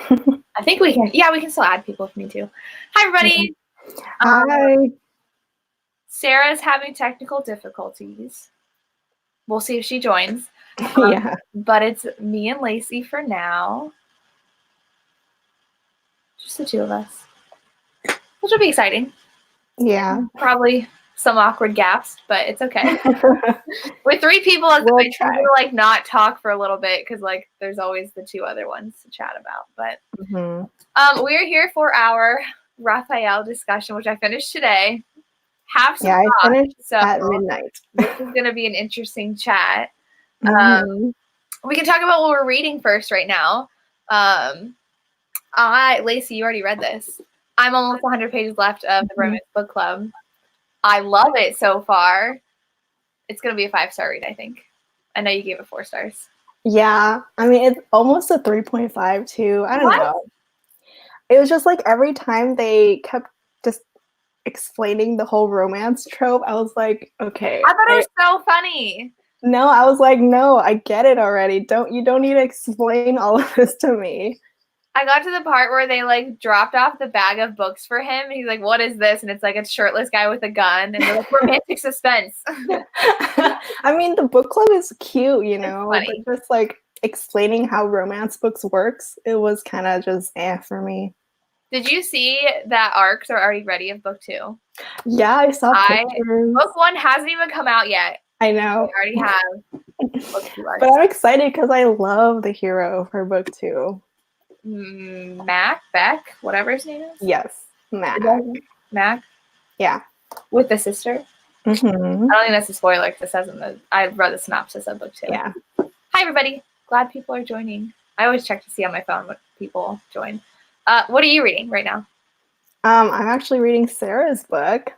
I think we can. Yeah, we can still add people if we need to. Hi, everybody. Hi. Sarah's having technical difficulties. We'll see if she joins. Yeah. But it's me and Lacey for now. Just the two of us. Which will be exciting. Yeah. Probably some awkward gaps, but it's okay. With three people, We'll I try to like not talk for a little bit because like there's always the two other ones to chat about. But we're here for our Raphael discussion, which I finished today. Have some I finished so at midnight. This is going to be an interesting chat. We can talk about what we're reading first right now. Lacey, you already read this. I'm almost 100 pages left of the Romance Book Club. I love it so far. It's going to be a 5-star read, I think. I know you gave it 4 stars. Yeah. I mean, it's almost a 3.5 too. I don't know. It was just like every time they kept just explaining the whole romance trope, I was like, okay. I thought it was so funny. No, I was like, no, I get it already. You don't need to explain all of this to me. I got to the part where they like dropped off the bag of books for him. And he's like, what is this? And it's like a shirtless guy with a gun and they're like, romantic suspense. I mean, the book club is cute, you know, but just like explaining how romance books works, it was kind of just for me. Did you see that arcs are already ready of book 2? Yeah, I saw pictures. Book 1 hasn't even come out yet. I know. They already have book 2 arcs. But I'm excited because I love the hero for book 2. Beck, whatever his name is. Yes, Mac. Yeah. With the sister. I don't think that's a spoiler because it says I read the synopsis of book 2. Yeah. Hi everybody. Glad people are joining. I always check to see on my phone what people join. What are you reading right now? I'm actually reading Sarah's book,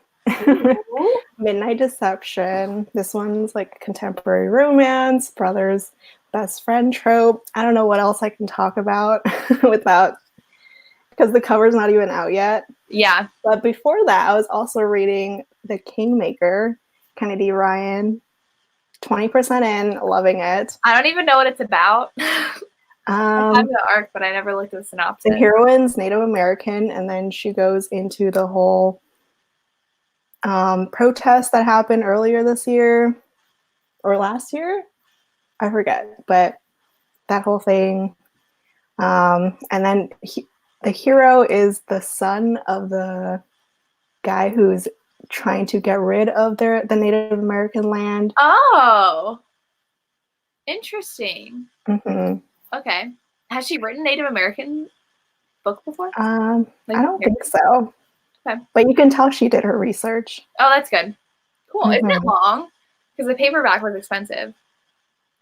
Midnight Deception. This one's like contemporary romance, brothers best friend trope. I don't know what else I can talk about without, because the cover's not even out yet. Yeah. But before that, I was also reading The Kingmaker, Kennedy Ryan. 20% in, loving it. I don't even know what it's about. I have the arc, but I never looked at the synopsis. The heroine's Native American, and then she goes into the whole protest that happened earlier this year or last year. I forget, but that whole thing. And then the hero is the son of the guy who's trying to get rid of the Native American land. Oh, interesting. Mm-hmm. Okay. Has she written Native American book before? I don't think so. Okay. But you can tell she did her research. Oh, that's good. Cool. Isn't it long? Because the paperback was expensive.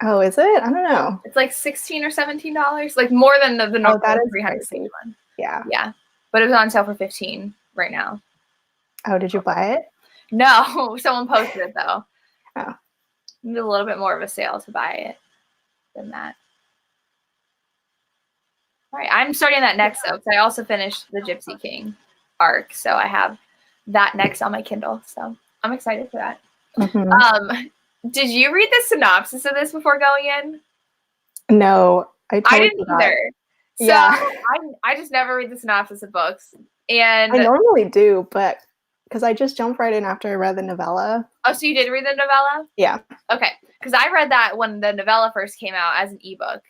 Oh, is it? I don't know. It's like $16 or $17, like more than the normal 300 one. Yeah. Yeah. But it was on sale for $15 right now. Oh, did you buy it? No, someone posted it though. Oh. You need a little bit more of a sale to buy it than that. All right, I'm starting that next though, because I also finished the Gypsy King arc, so I have that next on my Kindle. So I'm excited for that. Did you read the synopsis of this before going in? No, I didn't either. So yeah. I just never read the synopsis of books. And I normally do, but because I just jumped right in after I read the novella. Oh, so you did read the novella? Yeah. Okay, because I read that when the novella first came out as an ebook,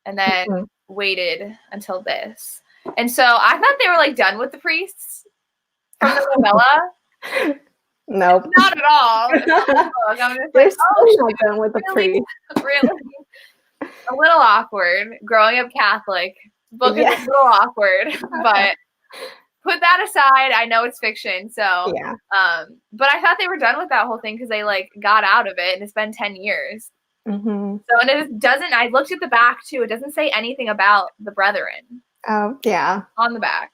and then waited until this. And so I thought they were like done with the priests from the novella. Nope. Not at all. I'm just They're not done with the priests. Really? A little awkward. Growing up Catholic. Book is a little awkward, but put that aside. I know it's fiction, so yeah. But I thought they were done with that whole thing because they like got out of it, and it's been 10 years. Mm-hmm. So and it doesn't. I looked at the back too. It doesn't say anything about the brethren. Oh yeah. On the back.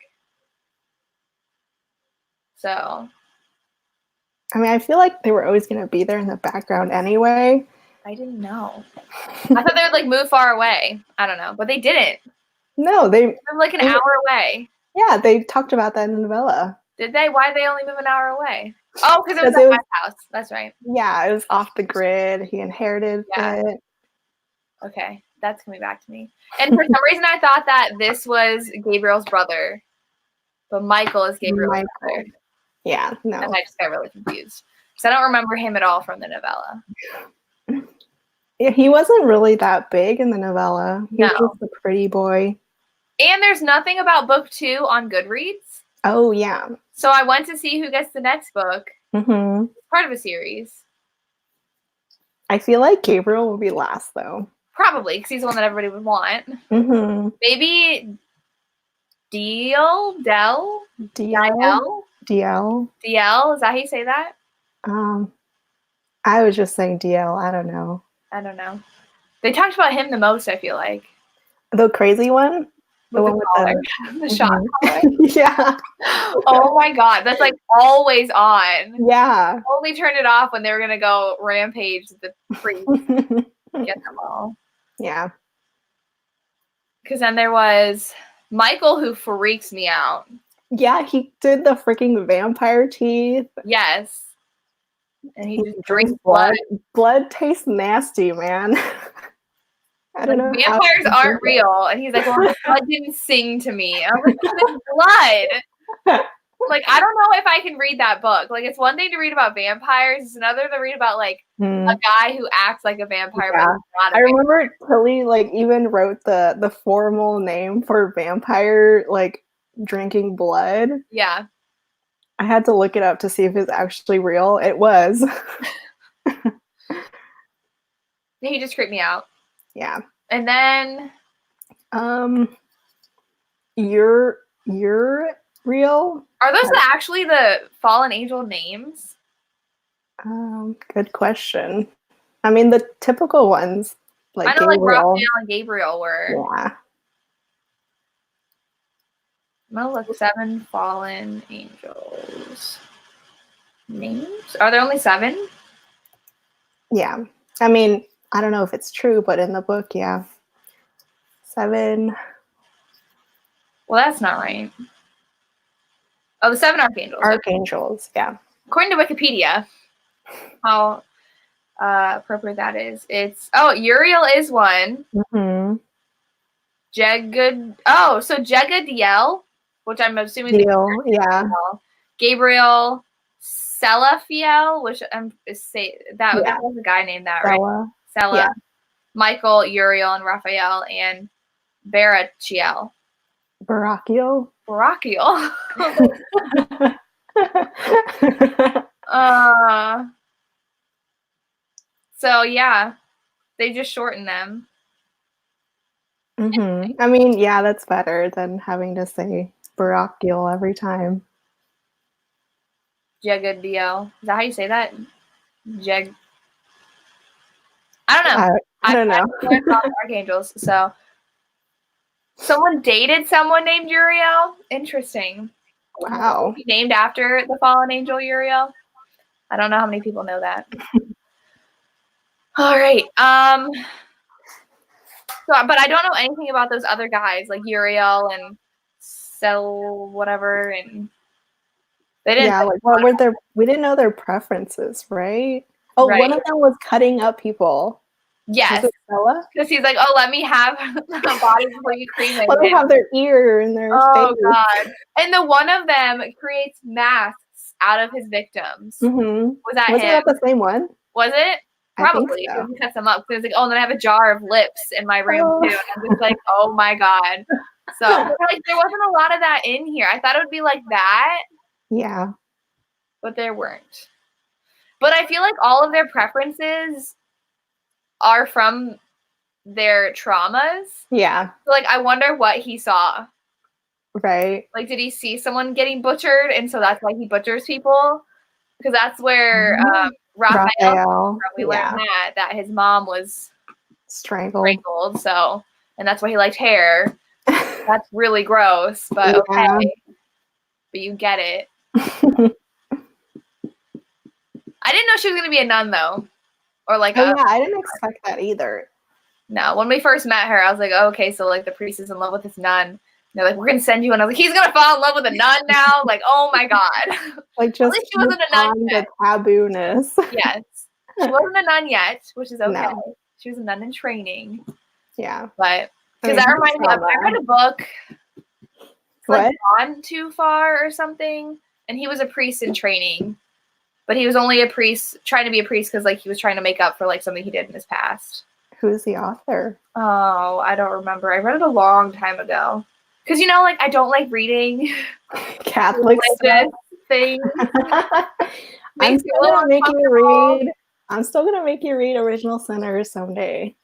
So. I mean, I feel like they were always going to be there in the background anyway. I didn't know. I thought they would like move far away. I don't know, but they didn't. No, they're like an hour away. Yeah, they talked about that in the novella. Did they? Why did they only move an hour away? Oh, because it was at my house. That's right. Yeah, it was off the grid. He inherited it. Okay. That's coming back to me. And for some reason, I thought that this was Gabriel's brother, but Michael is Gabriel's brother. Yeah, no. And I just got really confused because I don't remember him at all from the novella. Yeah, he wasn't really that big in the novella. He was just a pretty boy. And there's nothing about book 2 on Goodreads. Oh, yeah. So I went to see who gets the next book. Mm-hmm. Part of a series. I feel like Gabriel will be last, though. Probably, because he's the one that everybody would want. Mm-hmm. Maybe DL? DL? Is that how you say that? I was just saying DL. I don't know. They talked about him the most, I feel like. The crazy one? The one with the shot collar? Yeah. Oh my god, that's like always on. Yeah. Only turned it off when they were going to go rampage the priest. Get them all. Yeah. Because then there was Michael, who freaks me out. Yeah, he did the freaking vampire teeth. Yes. And he just drinks blood. Blood tastes nasty, man. I don't know. Vampires aren't real. And he's like, well, the blood didn't sing to me. I was like, it's blood. Like, I don't know if I can read that book. Like, it's one thing to read about vampires. It's another to read about, like, a guy who acts like a vampire. Yeah. But I remember Tillie, like, even wrote the formal name for vampire, like, drinking blood. Yeah. I had to look it up to see if it's actually real. It was. He just creeped me out. Yeah. And then you're real? Are those actually the fallen angel names? Good question. I mean, the typical ones, like I know, Gabriel. like Raphael and Gabriel were. Yeah. I'm gonna look 7 fallen angels names. Are there only 7? Yeah. I mean, I don't know if it's true, but in the book, yeah. 7. Well, that's not right. Oh, the 7 archangels. Archangels, yeah. According to Wikipedia, how appropriate that is. It's Uriel is one. Mm-hmm. Jegadiel, which I'm assuming yeah. Gabriel, Selafiel, which that was a guy named that, right? Sela. Yeah. Michael, Uriel, and Raphael, and Barachiel. Barachiel. So yeah, they just shorten them. Mm-hmm. I mean, yeah, that's better than having to say Barachiel every time. Jegadiel. Is that how you say that? I don't know. I don't know. Archangels. So someone dated someone named Uriel. Interesting. Wow. Named after the fallen angel Uriel. I don't know how many people know that. All right. But I don't know anything about those other guys like Uriel and whatever, and they didn't. Yeah, like what were their? We didn't know their preferences, right? Oh, right. One of them was cutting up people. Yes, because he's like, "Oh, let me have the body before you cremate Let me have their ear and their face." God! And the one of them creates masks out of his victims. Mm-hmm. Was that Wasn't him? that the same one? Was it? Probably. So. He cuts them up. Because he's like, oh, and then I have a jar of lips in my room too. And I'm just like, oh my god. So like, there wasn't a lot of that in here. I thought it would be like that. Yeah. But there weren't. But I feel like all of their preferences are from their traumas. Yeah. So like, I wonder what he saw. Right. Like, did he see someone getting butchered, and so that's why he butchers people? Because that's where Raphael we learned that his mom was strangled. So, and that's why he liked hair. That's really gross, but okay. But you get it. I didn't know she was gonna be a nun though, or like. I didn't expect that either. No, when we first met her, I was like, oh, okay, so like the priest is in love with this nun. They're like, we're gonna send you, and I was like, he's gonna fall in love with a nun now. Like, oh my god. Like, just at least she wasn't a nun yet. The taboo-ness. Yes, she wasn't a nun yet, which is okay. No. She was a nun in training. Yeah. But because that reminds me of, I read a book. Like gone too far or something, and he was a priest in training, but he was only a priest trying to be a priest because like he was trying to make up for like something he did in his past. Who's the author? Oh, I don't remember. I read it a long time ago because like I don't like reading Catholic stuff. Things. I'm still gonna make you read Original Sinners someday.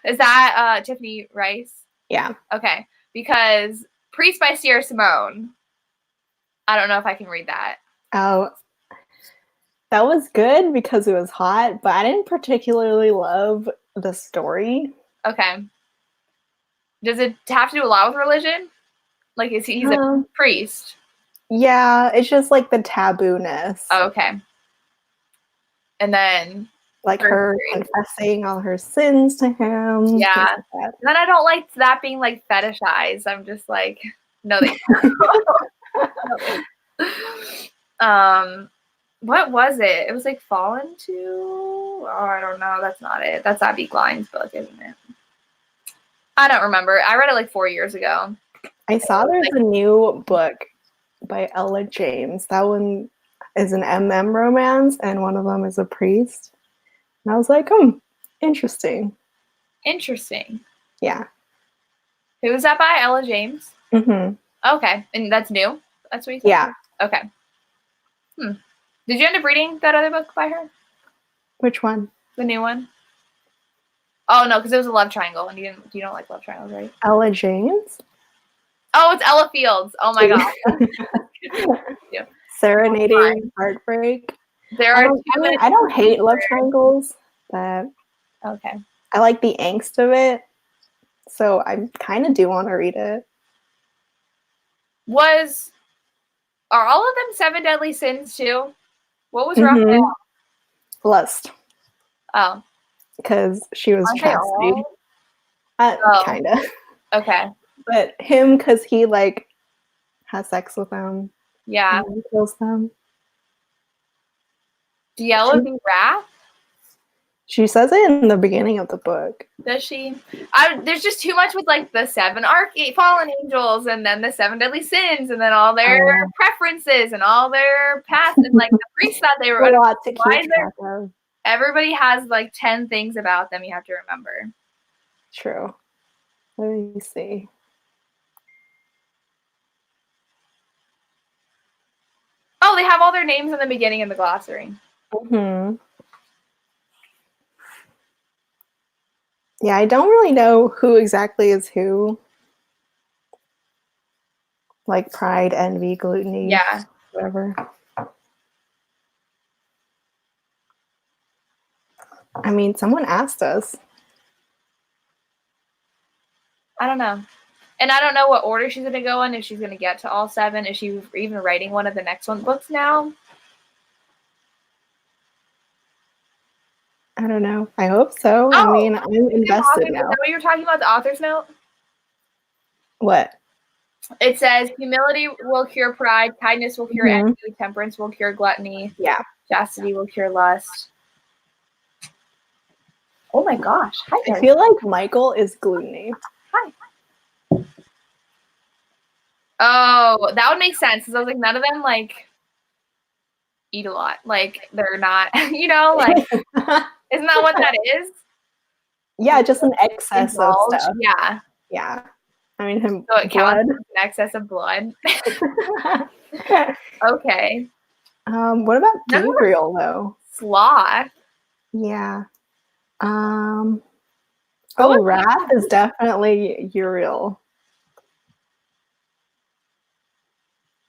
Is that Tiffany Rice? Yeah. Okay. Because Priest by Sierra Simone. I don't know if I can read that. Oh, that was good because it was hot, but I didn't particularly love the story. Okay. Does it have to do a lot with religion? Like, he's a priest? Yeah, it's just like the taboo-ness. Oh, okay. And then like her confessing all her sins to him. Yeah. Like and then I don't like that being like fetishized. I'm just like, no, they what was it? It was like Fallen to? Oh, I don't know. That's not it. That's Abby Glein's book, isn't it? I don't remember. I read it like 4 years ago. I saw there's a new book by Ella James. That one is an MM romance, and one of them is a priest. And I was like, interesting. Interesting. Yeah. Who was that by? Ella James? Mm-hmm. Okay. And that's new? That's what you said? Yeah. Okay. Did you end up reading that other book by her? Which one? The new one? Oh, no, because it was a love triangle, and you don't like love triangles, right? Ella James? Oh, it's Ella Fields. Oh, my God. Yeah. Serenading Heartbreak. There are I don't hate love triangles, but okay. I like the angst of it, so I kind of do want to read it. Are all of them 7 deadly sins too? What was Raphael? Lust. Oh. Because she was chastity. Kind of. Okay. But him, because he like has sex with them. Yeah. And kills them. Do Yellow be wrath? She says it in the beginning of the book. Does she? There's just too much with like the 7 fallen angels, and then the 7 deadly sins, and then all their preferences and all their past, and like the priest thought they were a lot to keep track of. Everybody has like 10 things about them you have to remember. True. Let me see. Oh, they have all their names in the beginning of the glossary. Mm-hmm. Yeah, I don't really know who exactly is who. Like pride, envy, gluttony. Yeah. Whatever. I mean, someone asked us. I don't know. And I don't know what order she's going to go in, if she's going to get to all 7. Is she even writing one of the next books now? I don't know. I hope so. I mean, I'm invested now. Is that what you were talking about, the author's note? What? It says, humility will cure pride, kindness will cure envy, temperance will cure gluttony, chastity will cure lust. Oh my gosh. Hi, I feel like Michael is gluttony. Hi. Oh, that would make sense, because I was like, none of them like eat a lot. Like, they're not, like, isn't that what that is? Yeah, just an excess of stuff. Yeah. Yeah. I mean, so it counts as an excess of blood. Okay. What about Gabriel though? Sloth. Yeah. Wrath is definitely Uriel.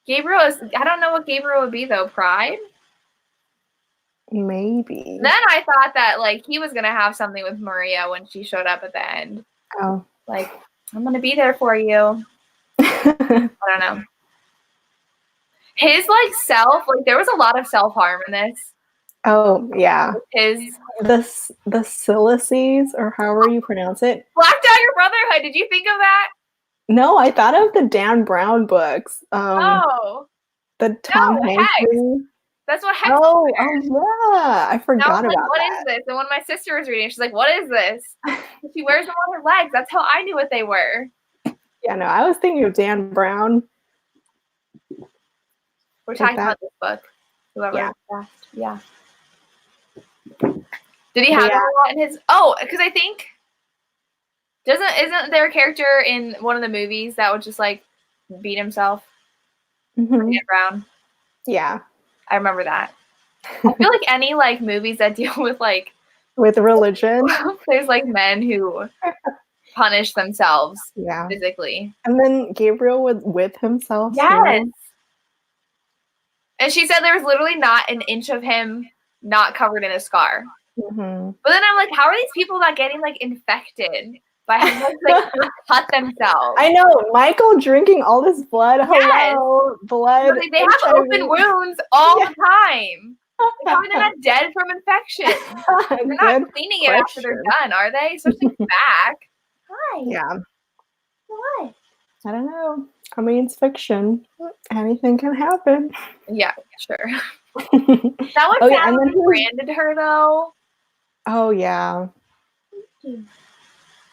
Gabriel is, I don't know what Gabriel would be though. Pride? Maybe. Then I thought that like he was gonna have something with Maria when she showed up at the end. Oh. Like, I'm gonna be there for you. I don't know. His like there was a lot of self-harm in this. Oh yeah. The Silices, or however you pronounce it. Black Dagger Brotherhood. Did you think of that? No, I thought of the Dan Brown books. The Tom Hanks. That's what Hex Oh, wears. yeah. I And I forgot was like, about what that. is this? And when my sister was reading, she's like, what is this? She wears them on her legs. That's how I knew what they were. Yeah, no, I was thinking of Dan Brown. We're Like talking that. about this book. Whoever Yeah. asked. Yeah. Did he have a lot in his? Oh, because I think isn't there a character in one of the movies that would just like beat himself? Dan Brown. Yeah. I remember that. I feel like any like movies that deal with like With religion. there's like men who punish themselves Yeah. physically. And then Gabriel would whip himself. Yes. Too. And she said there was literally not an inch of him not covered in a scar. Mm-hmm. But then I'm like, how are these people not getting like infected by having like cut themselves? I know, Michael drinking all this blood. Yes. Hello, blood. Like, they have HIV. open wounds all the time. Like, how are they not dead from infection? They're not cleaning it after they're done, are they? Especially back. Hi. Yeah. What? I don't know. I mean, it's fiction. Anything can happen. Yeah, sure. That was sad when he branded her, though. Oh, yeah.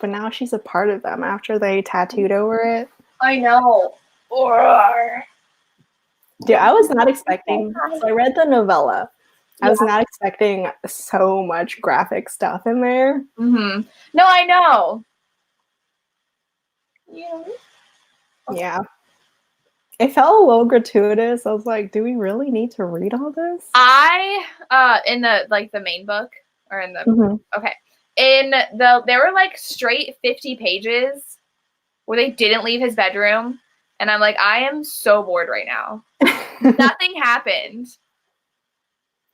But now she's a part of them after they tattooed over it. I know. Dude, I was not expecting. So I read the novella. I was not expecting so much graphic stuff in there. Mm-hmm. No, I know. Yeah. It felt a little gratuitous. I was like, do we really need to read all this? In the like the main book or in the okay. There were like straight 50 pages where they didn't leave his bedroom. And I'm like, I am so bored right now. Nothing happened.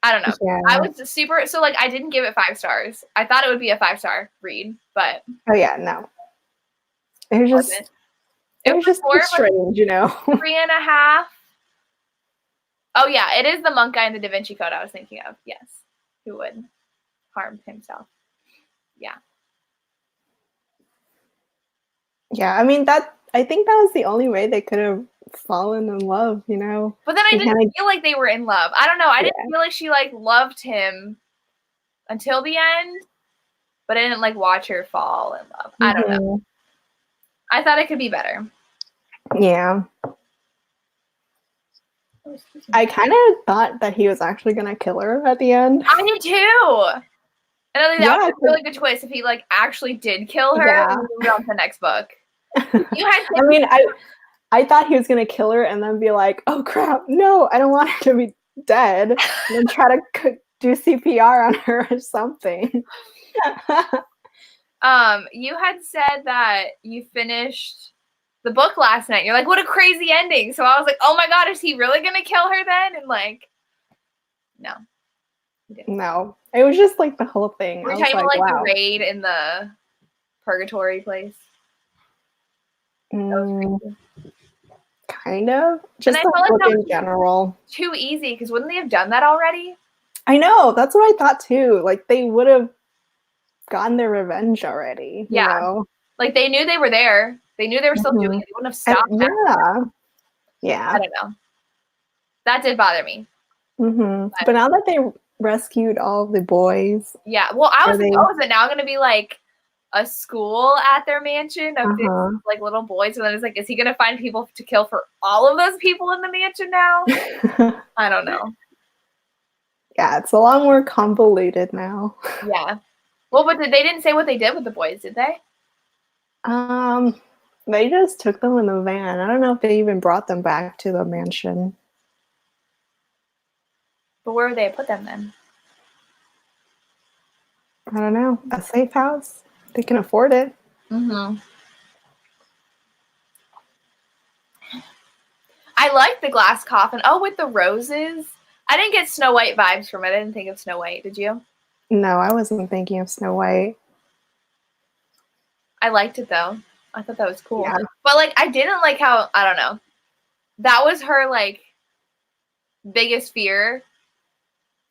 I don't know. Yeah. I was super, so like I didn't give it 5 stars. I thought it would be a 5-star read, but oh yeah, no. It was just it was just more strange, you know. 3.5. Oh yeah, it is the monk guy in the Da Vinci Code I was thinking of. Yes. Who would harm himself. Yeah. Yeah, I mean I think that was the only way they could have fallen in love, you know. But then I didn't feel like they were in love. I don't know. I didn't feel like she like loved him until the end, but I didn't like watch her fall in love. I don't know. I thought it could be better. Yeah. I kind of thought that he was actually gonna kill her at the end. I did too. And I think that was a really good twist if he like actually did kill her and moved on to the next book. I mean, I thought he was gonna kill her and then be like, "Oh crap, no, I don't want her to be dead," and then try to do CPR on her or something. You had said that you finished the book last night. You're like, what a crazy ending. So I was like, oh my god, is he really gonna kill her then? And like, no. No. It was just like the whole thing. We're talking about like the raid in the purgatory place. Kind of. Just the book in general. Too easy, because wouldn't they have done that already? I know. That's what I thought too. Like they would have gotten their revenge already. You know? Like they knew they were there. They knew they were still doing it. They wouldn't have stopped. Yeah. I don't know. That did bother me. But now that they rescued all the boys. Yeah. Well, I was like, oh, is it now going to be like a school at their mansion of these, like little boys? And then it's like, is he going to find people to kill for all of those people in the mansion now? I don't know. Yeah, it's a lot more convoluted now. Yeah. Well, but they didn't say what they did with the boys, did they? They just took them in the van. I don't know if they even brought them back to the mansion. But where would they put them then? I don't know. A safe house? They can afford it. I like the glass coffin. Oh, with the roses. I didn't get Snow White vibes from it. I didn't think of Snow White. Did you? No, I wasn't thinking of Snow White. I liked it though. I thought that was cool. Yeah. But like I didn't like how, I don't know. That was her like biggest fear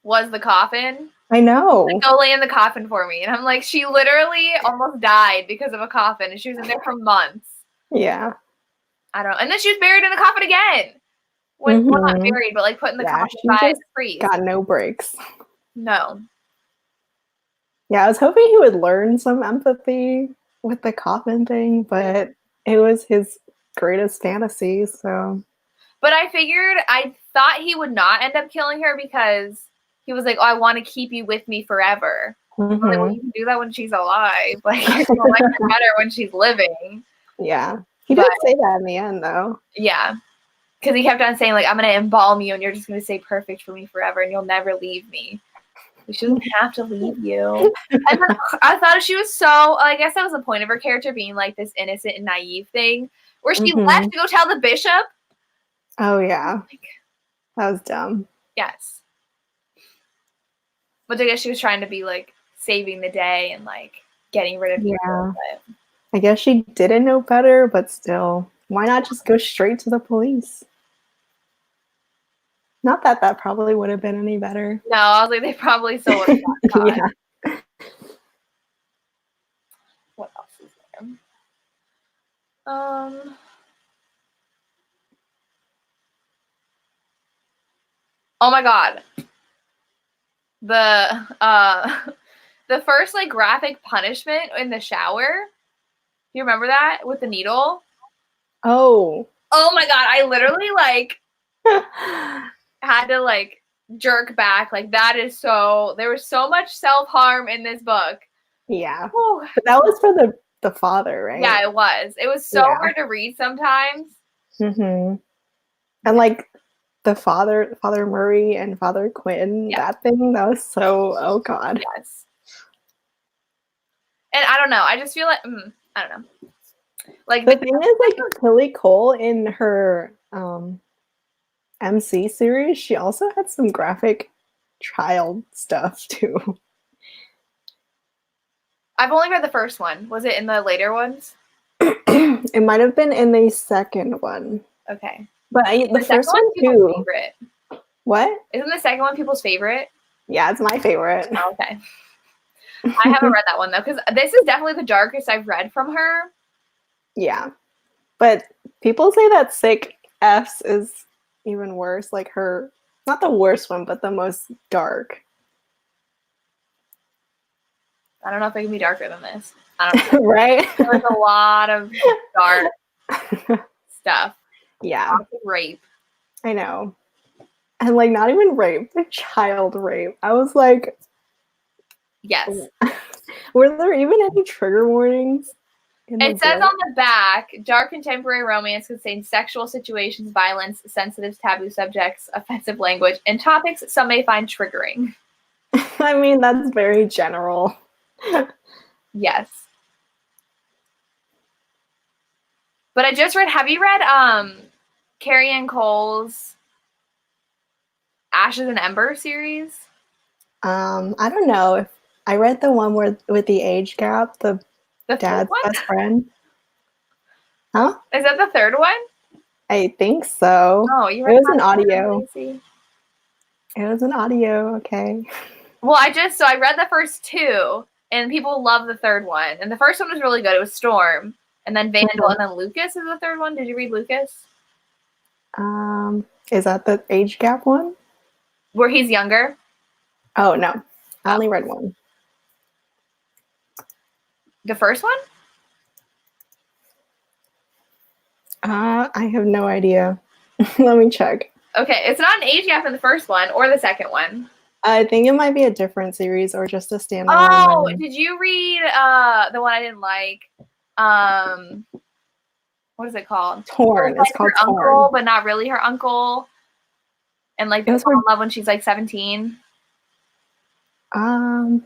was the coffin. I know. Like, go lay in the coffin for me. And I'm like, she literally almost died because of a coffin and she was in there for months. Yeah. I don't know. And then she was buried in the coffin again. When well, not married, but like put in the coffin by the priest. Got no breaks. No. Yeah, I was hoping he would learn some empathy with the coffin thing, but it was his greatest fantasy, so. But I thought he would not end up killing her because he was like, oh, I want to keep you with me forever. Like, well, you can do that when she's alive. Like, you're going to like her better when she's living. Yeah. He did say that in the end, though. Yeah. Because he kept on saying, like, I'm going to embalm you and you're just going to stay perfect for me forever and you'll never leave me. She doesn't have to leave you. And then I thought she was so, I guess that was the point of her character being like this innocent and naive thing where she left to go tell the bishop. Oh, yeah. That was dumb. Yes. But I guess she was trying to be like saving the day and like getting rid of people. Yeah. I guess she didn't know better, but still, why not just go straight to the police? Not that that probably would have been any better. No, I was like, they probably still would have got caught. Yeah. What else is there? Oh my god. The first like graphic punishment in the shower. Do you remember that with the needle? Oh. Oh my god, I literally like had to like jerk back. Like that is so there was so much self-harm in this book. Yeah. But that was for the father, right? Yeah, it was. It was so hard to read sometimes. And like the Father Murray and Father Quinn, that thing, that was so, oh god. Yes. And I don't know. I just feel like I don't know. Like the thing is, like Tillie Cole in her MC series, she also had some graphic child stuff too. I've only read the first one. Was it in the later ones? It might have been in the second one. Okay. But the first one too. Favorite. What? Isn't the second one people's favorite? Yeah, it's my favorite. Oh, okay. I haven't read that one though, because this is definitely the darkest I've read from her. Yeah. But people say that Sick F's is even worse. Like her, not the worst one, but the most dark. I don't know if it can be darker than this. I don't know. Right? There's a lot of dark stuff. Yeah. Lots of rape. I know. And like not even rape, but child rape. I was like, yes. Were there even any trigger warnings? It says on the back, dark contemporary romance contains sexual situations, violence, sensitive taboo subjects, offensive language, and topics some may find triggering. I mean, that's very general. Yes. But I just read, have you read Carrie Ann Cole's Ashes and Ember series? I don't know. If I read the one with the age gap, the dad's best friend. Huh? Is that the third one? I think so. Oh, you read it was an audio. It was an audio, okay. Well, I read the first two, and people love the third one. And the first one was really good. It was Storm. And then Vandal, and then Lucas is the third one. Did you read Lucas? Is that the age gap one? Where he's younger? Oh, no. I only read one. The first one? I have no idea. Let me check. Okay, it's not an age gap in the first one or the second one. I think it might be a different series or just a standalone. Oh, one. Did you read the one I didn't like? What is it called? Torn. It's called her Torn. uncle, but not really her uncle. And like they fall in love when she's like 17.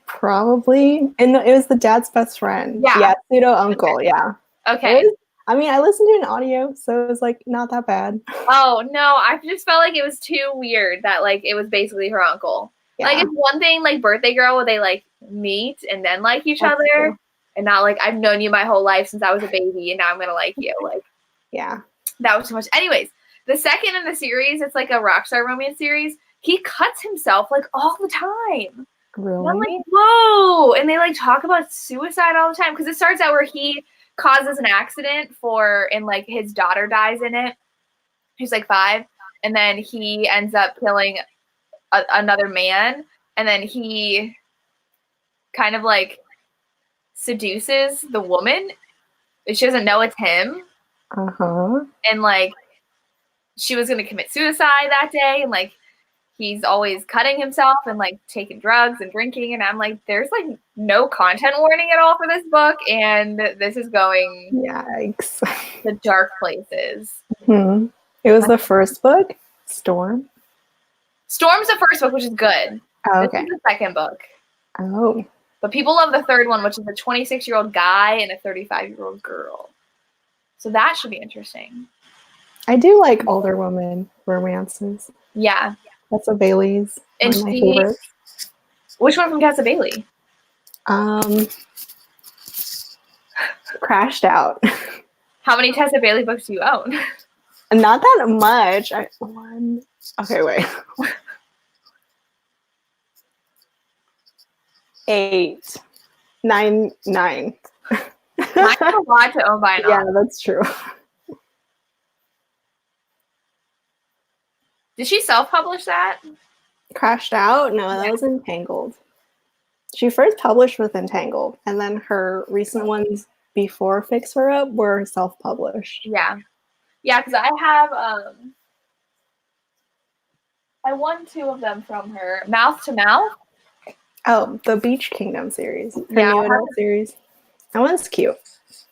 Probably. And it was the dad's best friend. Yeah, pseudo uncle. Okay. Yeah. Okay. I mean, I listened to an audio, so it was like not that bad. Oh no, I just felt like it was too weird that like it was basically her uncle. Yeah. Like it's one thing like Birthday Girl where they like meet and then like each other, true. And not like I've known you my whole life since I was a baby and now I'm gonna like you. Like yeah, that was too much. Anyways, the second in the series, it's like a Rockstar romance series. He cuts himself like all the time. Really? And I'm like, whoa! And they like talk about suicide all the time because it starts out where he causes an accident and like his daughter dies in it. She's like 5, and then he ends up killing another man, and then he kind of like seduces the woman. She doesn't know it's him. And like she was gonna commit suicide that day, and like he's always cutting himself and like taking drugs and drinking, and I'm like, there's like no content warning at all for this book, and this is going yikes to dark places. It was the first book, Storm's the first book, which is good. Oh, okay. This is the second book. Oh. But people love the third one, which is a 26-year-old guy and a 35-year-old girl. So that should be interesting. I do like older women romances. Yeah. Tessa Bailey's one of my favorites. Which one from Tessa Bailey? Crashed Out. How many Tessa Bailey books do you own? Not that much. Okay, wait. 8, 9. Mine's a lot to own by now. Yeah, that's true. Did she self-publish that? Crashed Out? No, that was Entangled. She first published with Entangled, and then her recent ones before Fix Her Up were self-published. Yeah. Yeah, because I have I won 2 of them from her. Mouth to Mouth. Oh, the Beach Kingdom series. Her new adult series. That one's cute.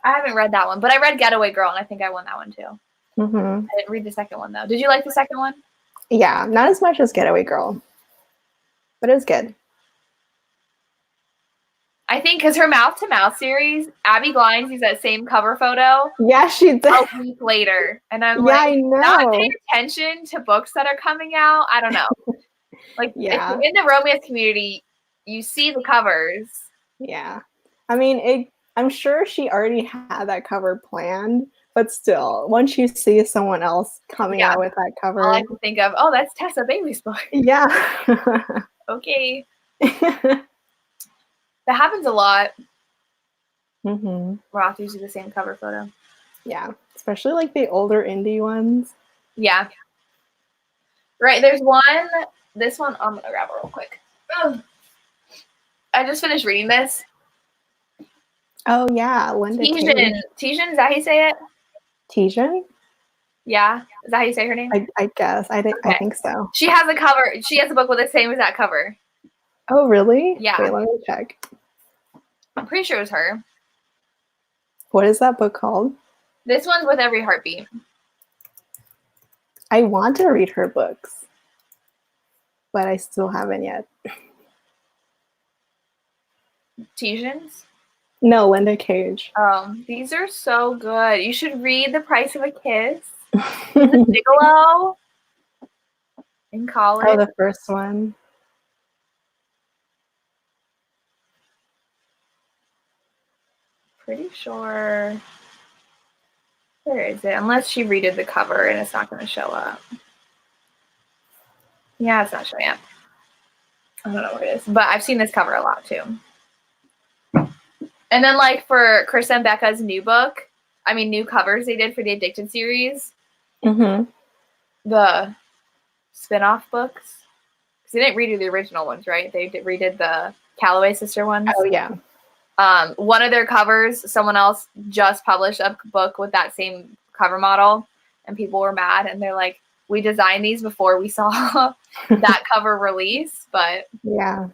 I haven't read that one, but I read Getaway Girl, and I think I won that one too. I didn't read the second one though. Did you like the second one? Yeah, not as much as Getaway Girl, but it was good. I think because her Mouth to Mouth series, Abby Glines used that same cover photo. Yeah, she did. A week later, and I'm I know. Not paying attention to books that are coming out. I don't know. Like, if you're in the romance community, you see the covers. Yeah, I mean, I'm sure she already had that cover planned, but still, once you see someone else coming out with that cover, all I can think of, that's Tessa Bailey's book. Yeah. Okay. That happens a lot. Where authors do the same cover photo. Yeah, especially like the older indie ones. Yeah. Right, there's one. This one, I'm gonna grab it real quick. Ugh. I just finished reading this. Oh yeah, Linda Tijan, is that how you say it? Tijan? Yeah, is that how you say her name? I guess. I think so. She has a cover. She has a book with the same exact cover. Oh really? Yeah. Wait, let me check. I'm pretty sure it was her. What is that book called? This one's With Every Heartbeat. I want to read her books, but I still haven't yet. Tijan's? No, Linda Cage. These are so good. You should read The Price of a Kiss. The Bigelow in college. Oh, the first one. Pretty sure. Where is it? Unless she redid the cover and it's not going to show up. Yeah, it's not showing up. I don't know where it is, but I've seen this cover a lot too. And then, like, for Krista and Becca's new covers they did for the Addicted series. The spin-off books. Because they didn't redo the original ones, right? They redid the Calloway sister ones. Oh, yeah. One of their covers, someone else just published a book with that same cover model, and people were mad, and they're like, we designed these before we saw that cover release, but yeah.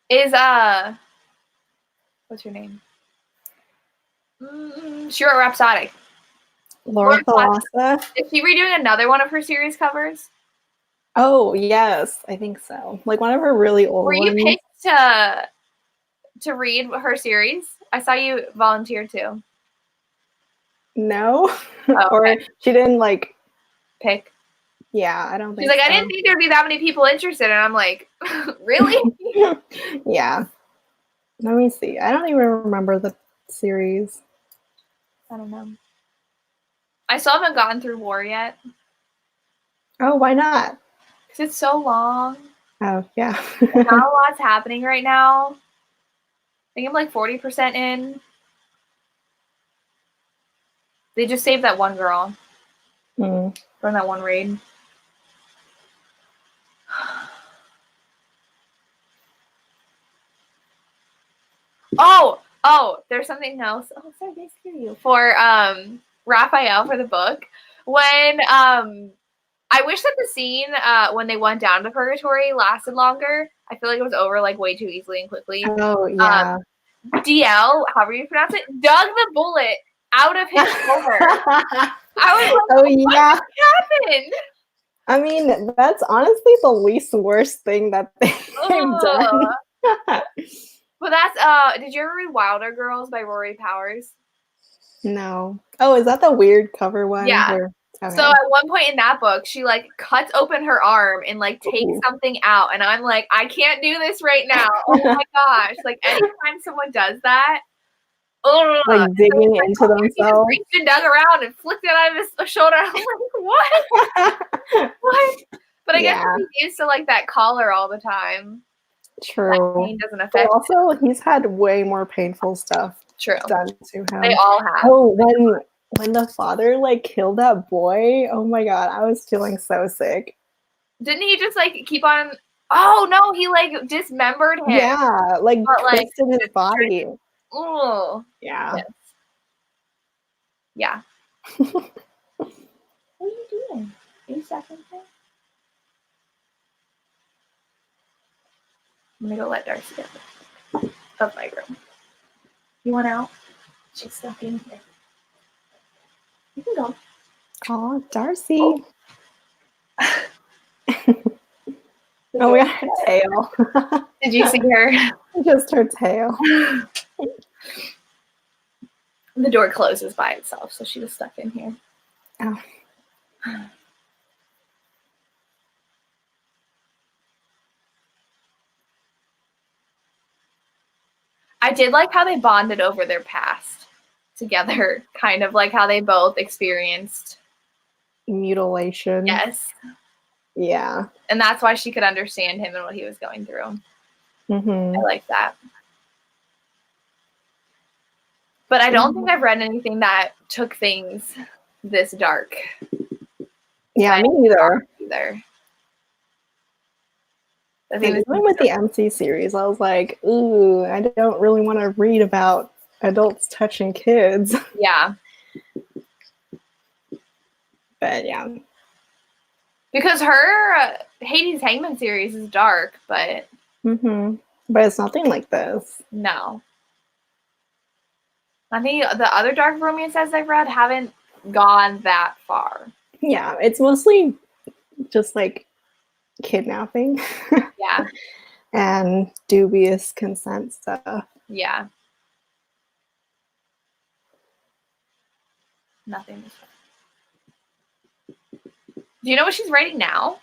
Is what's her name? She wrote Rhapsodic. Laura Thalassa. Is she redoing another one of her series covers? Oh yes, I think so. Like one of her really old ones. Were you picked to read her series? I saw you volunteer too. No. Oh, or okay. She didn't like pick. Yeah, I don't think She's like, I didn't think there'd be that many people interested, and I'm like, really? Yeah. Let me see. I don't even remember the series. I don't know. I still haven't gotten through War yet. Oh, why not? Because it's so long. Oh, yeah. Not a lot's happening right now. I think I'm like 40% in. They just saved that one girl Mm. from that one raid. Oh, there's something else. Oh, sorry, nice to hear you. For Raphael for the book. When I wish that the scene when they went down to purgatory lasted longer. I feel like it was over like way too easily and quickly. Oh yeah. DL, however you pronounce it, dug the bullet out of his shoulder. I was like, oh yeah. what happened? I mean, that's honestly the least worst thing that they've done. But that's did you ever read Wilder Girls by Rory Powers? No. Oh, is that the weird cover one? Yeah. Okay. So at one point in that book, she like cuts open her arm and like takes something out, and I'm like, I can't do this right now. Oh my gosh! Like anytime someone does that, like digging into themselves. He just reached and dug around and flicked it out of his shoulder. I'm like, what? What? But I guess he's used to like that collar all the time. True. That pain doesn't affect also, he's had way more painful stuff done to him. They all have. Oh, when the father like killed that boy, oh my god, I was feeling so sick. Didn't he just like keep on? Oh no, he like dismembered him. Yeah, like twisted his body. Oh yeah. Yes. Yeah. What are you doing? Are you second thing? I'm gonna go let Darcy out of my room. You want out? She's stuck in here. You can go. Oh, Darcy. Oh, we got her tail. Did you see her? Just her tail. The door closes by itself, so she was stuck in here. Oh. I did like how they bonded over their past together, kind of like how they both experienced mutilation. Yes. Yeah. And that's why she could understand him and what he was going through. Mm-hmm. I like that. But I don't think I've read anything that took things this dark. Yeah, me neither. I think even with the MC series, I was like, ooh, I don't really want to read about adults touching kids. Yeah. But yeah. Because her Hades Hangman series is dark, but... Mm-hmm. But it's nothing like this. No. I think the other dark romances I've read haven't gone that far. Yeah, it's mostly just like kidnapping. Yeah. And dubious consent stuff. Yeah. Nothing. Do you know what she's writing now?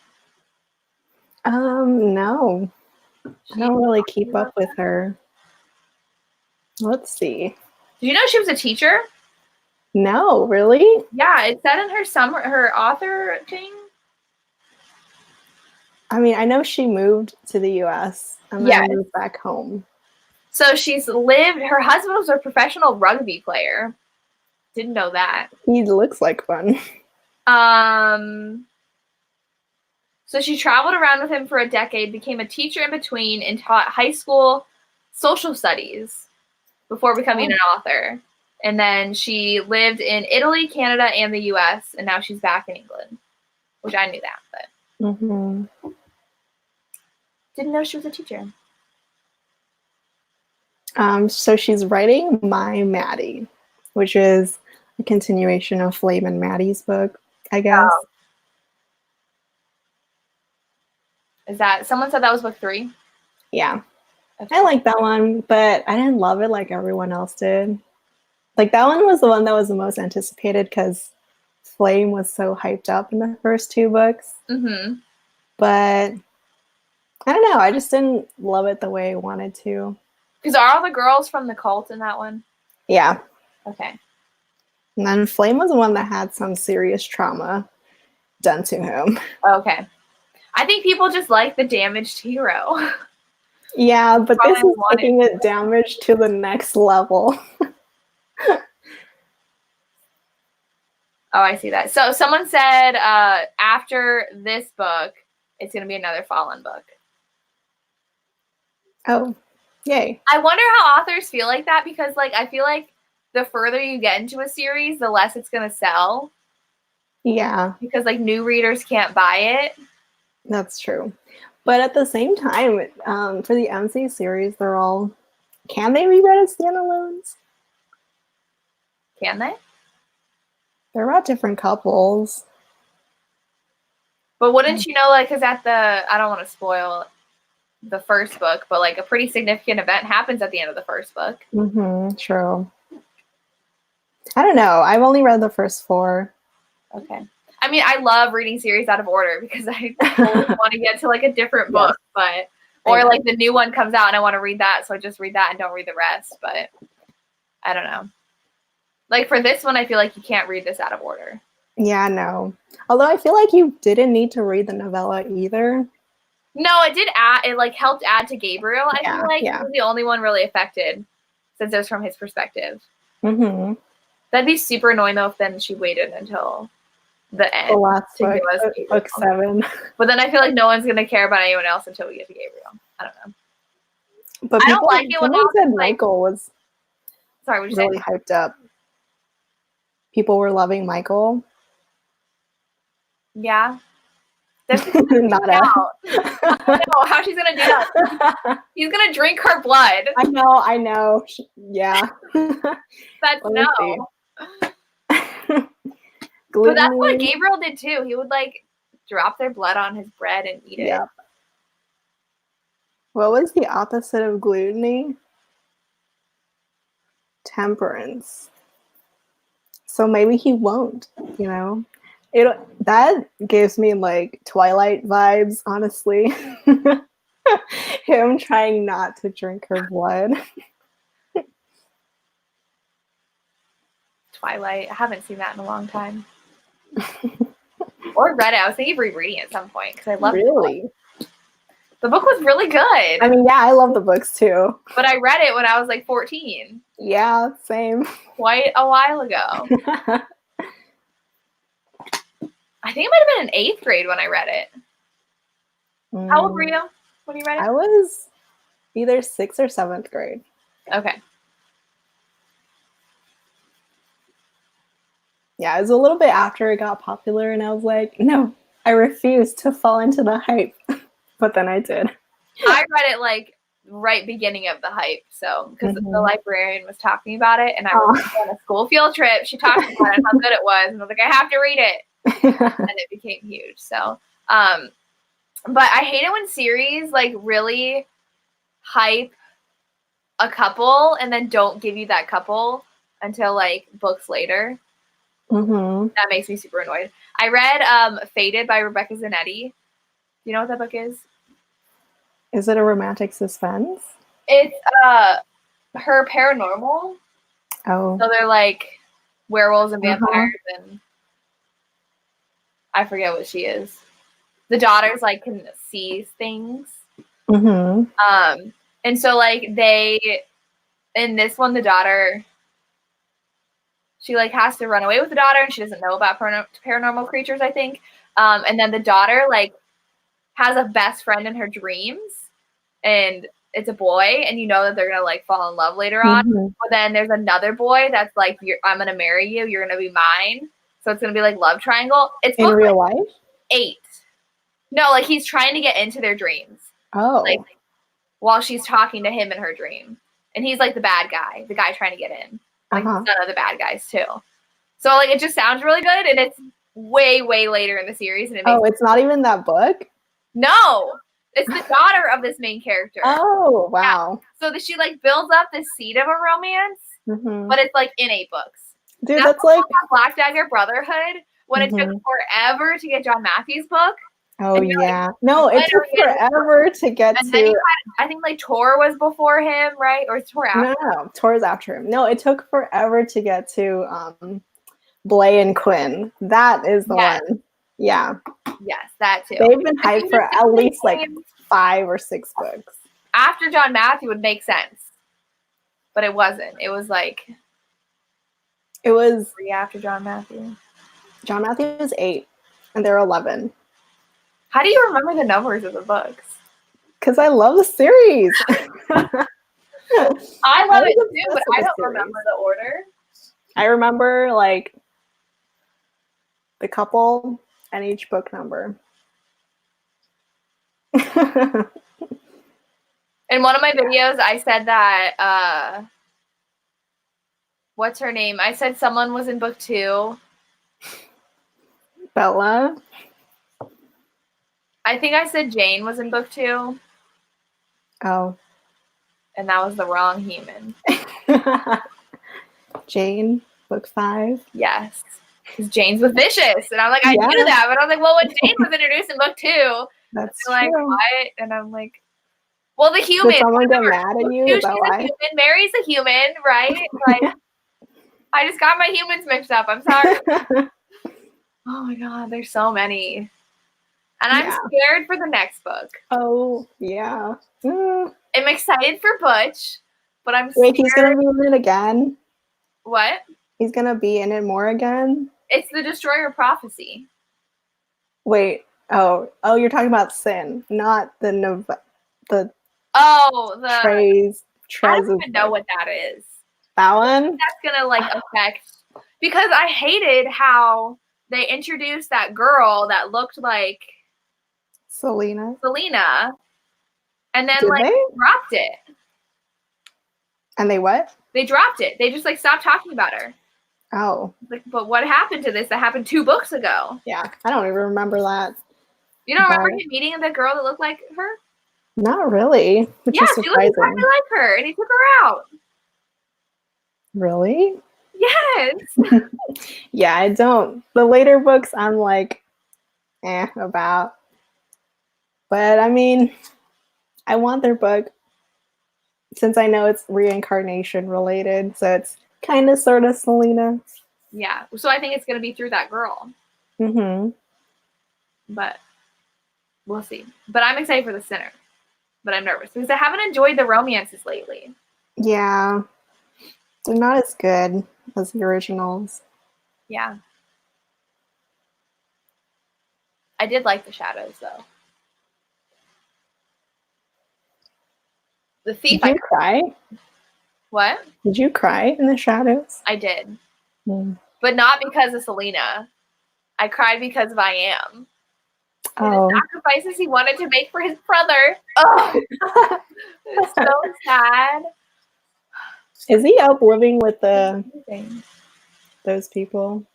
No. I don't really keep up with her. Let's see. Did you know she was a teacher? No, really? Yeah, it said in her author thing. I mean, I know she moved to the US and then moved back home. So she's lived, her husband was a professional rugby player. Didn't know that. He looks like fun. So she traveled around with him for a decade, became a teacher in between, and taught high school social studies before becoming an author. And then she lived in Italy, Canada, and the US, and now she's back in England, which I knew that, but didn't know she was a teacher. So she's writing My Maddie, which is a continuation of Flame and Maddie's book, I guess. Oh. Is that, someone said that was book 3? Yeah. Okay. I like that one, but I didn't love it like everyone else did. Like, that one was the one that was the most anticipated because Flame was so hyped up in the first 2 books. Mm-hmm. But I don't know. I just didn't love it the way I wanted to. Because are all the girls from the cult in that one? Yeah. Okay. And then Flame was the one that had some serious trauma done to him. Okay. I think people just like the damaged hero. Yeah, but this is taking it damage to the next level. Oh, I see that. So someone said after this book, it's going to be another Fallen book. Oh, yay. I wonder how authors feel like that, because like I feel like the further you get into a series, the less it's going to sell. Yeah. Because like new readers can't buy it. That's true. But at the same time, for the MC series, they're all... Can they be read as standalones? Can they? They're about different couples. But wouldn't you know, like, because at the... I don't want to spoil the first book, but like a pretty significant event happens at the end of the first book. Mm-hmm, true. I don't know. I've only read the first 4. Okay. I mean, I love reading series out of order because I always want to get to like a different book, but or like the new one comes out and I want to read that, so I just read that and don't read the rest. But I don't know. Like for this one, I feel like you can't read this out of order. Yeah, no. Although I feel like you didn't need to read the novella either. No, it did add. It like helped add to Gabriel. I feel like he was the only one really affected since it was from his perspective. Mm-hmm. That'd be super annoying though if then she waited until the end. The last book, book 7. But then I feel like no one's gonna care about anyone else until we get to Gabriel. I don't know. But I don't like it when said Michael was really hyped up. People were loving Michael. Yeah. Not out. I don't know how she's gonna do that. He's gonna drink her blood. I know. Yeah. That's no. But that's what Gabriel did too. He would like drop their blood on his bread and eat it. What was the opposite of gluttony? Temperance. So maybe he won't, you know? That gives me like Twilight vibes, honestly. Him trying not to drink her blood. Twilight. I haven't seen that in a long time. Or read it. I was thinking of rereading it at some point because I love it. Really? The book was really good. I mean, yeah, I love the books too. But I read it when I was like 14. Yeah, same. Quite a while ago. I think it might have been in 8th grade when I read it. How old were you when you read it? I was either 6th or 7th grade. Okay. Yeah, it was a little bit after it got popular, and I was like, no, I refuse to fall into the hype. But then I did. I read it like right beginning of the hype, so because the librarian was talking about it, and I was on a school field trip. She talked about it, how good it was, and I was like, I have to read it, and it became huge. So, but I hate it when series like really hype a couple and then don't give you that couple until like books later. That makes me super annoyed. I read Fated by Rebecca Zanetti. Do you know what that book is? Is it a romantic suspense? It's her paranormal. Oh. So they're like werewolves and vampires and I forget what she is. The daughters like can see things. And so like they in this one the daughter she like has to run away with the daughter and she doesn't know about paranormal creatures, I think. And then the daughter like has a best friend in her dreams and it's a boy and you know that they're gonna like fall in love later on. But then there's another boy that's like I'm gonna marry you, you're gonna be mine. So it's gonna be like love triangle. It's in real life? 8. No, like he's trying to get into their dreams. Oh. Like while she's talking to him in her dream. And he's like the bad guy, the guy trying to get in. Like none of the bad guys too. So like it just sounds really good and it's way, way later in the series. And it's not even that book? No. It's the daughter of this main character. Oh, wow. Yeah. So she like builds up the seed of a romance, but it's like in 8 books. Dude, that's like Black Dagger Brotherhood when it took forever to get John Matthews' book. Oh yeah. Like, no, it took forever to get to. Then I think like Tor was before him, right? Or Tor after? No, Tor's after him. No, it took forever to get to Blay and Quinn. That is the one. Yeah. Yes, that too. They've been hyped for at least like 5 or 6 books. After John Matthew would make sense. But it wasn't. It was like it was after John Matthew. John Matthew is 8, and they're 11. How do you remember the numbers of the books? Because I love the series. I love it too, but I don't remember the order. I remember like the couple and each book number. In one of my videos, I said that, what's her name? I said someone was in book 2. Bella. I think I said Jane was in book 2. Oh. And that was the wrong human. Jane, book 5. Yes. Because Jane's was vicious. And I'm like, I knew that. But I was like, well, when Jane was introduced in book 2, that's like, true. what? And I'm like, well, the human. Did someone get mad at you? Is that why? Human. Mary's a human, right? Like, I just got my humans mixed up. I'm sorry. Oh my God, there's so many. And I'm scared for the next book. Oh, yeah. I'm excited for Butch, but I'm scared. Wait, he's going to be in it again? What? He's going to be in it more again? It's the Destroyer Prophecy. Wait. Oh, you're talking about Sin, not the Trez. I don't even know what that is. That one? That's gonna like affect, because I hated how they introduced that girl that looked like Selena, and then they dropped it. And they what? They dropped it. They just like stopped talking about her. Oh. Like, but what happened to this? That happened 2 books ago. Yeah, I don't even remember that. You don't remember him meeting the girl that looked like her? Not really. Which is surprising. She looked exactly like her, and he took her out. Really? Yes. Yeah, I don't. The later books, I'm like, about. But I mean, I want their book since I know it's reincarnation related, so it's kind of sort of Selena. Yeah. So I think it's going to be through that girl. Mm-hmm. But we'll see. But I'm excited for The Sinner. But I'm nervous because I haven't enjoyed the romances lately. Yeah. They're not as good as the originals. Yeah. I did like The Shadows, though. The Thief. Did you cry? What? Did you cry in The Shadows? I did. But not because of Selena. I cried because of I Am. The sacrifices he wanted to make for his brother. Oh, it's so sad. Is he up living with those people?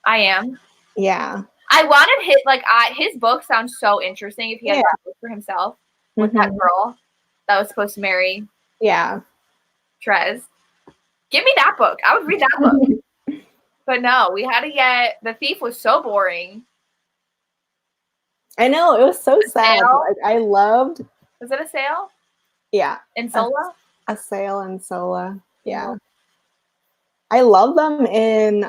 I Am. Yeah. I wanted his book sounds so interesting if he had that book for himself with that girl that was supposed to marry. Yeah. Trez. Give me that book. I would read that book. But no, we had to get The Thief was so boring. I know, it was so sad. Like, I loved. Was it a sale? Yeah. In Sola? A sale in Sola. Yeah. I love them in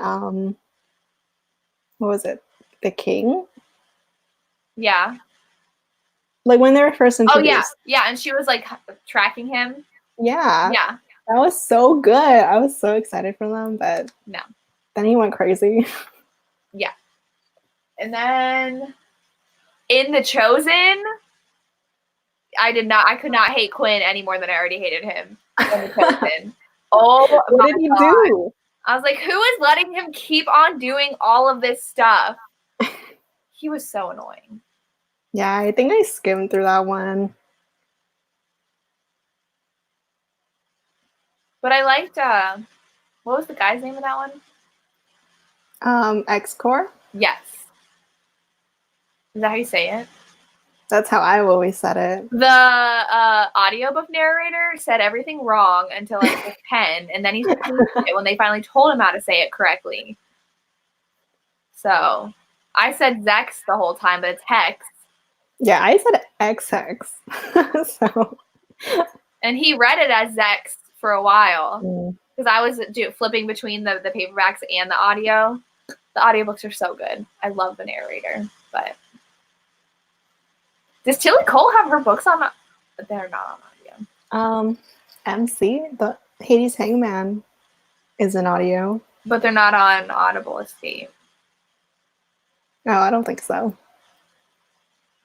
what was it? The King? Yeah. Like when they were first introduced. Oh yeah. Yeah, and she was like tracking him. Yeah. Yeah. That was so good. I was so excited for them, but no. Then he went crazy. Yeah. And then in The Chosen, I could not hate Quinn any more than I already hated him in The Chosen. Oh, what did he do? I was like, who is letting him keep on doing all of this stuff? He was so annoying. Yeah, I think I skimmed through that one. But I liked, what was the guy's name of that one? X-Core? Yes. Is that how you say it? That's how I always said it. The audiobook narrator said everything wrong until I was 10, and then he said it when they finally told him how to say it correctly. So I said Zex the whole time, but it's Hex. Yeah, I said XX. So. And he read it as Zex for a while because I was flipping between the paperbacks and the audio. The audiobooks are so good. I love the narrator, but does Tillie Cole have her books on? They're not on audio. MC, the Hades Hangman, is an audio, but they're not on Audible Estate. No, I don't think so.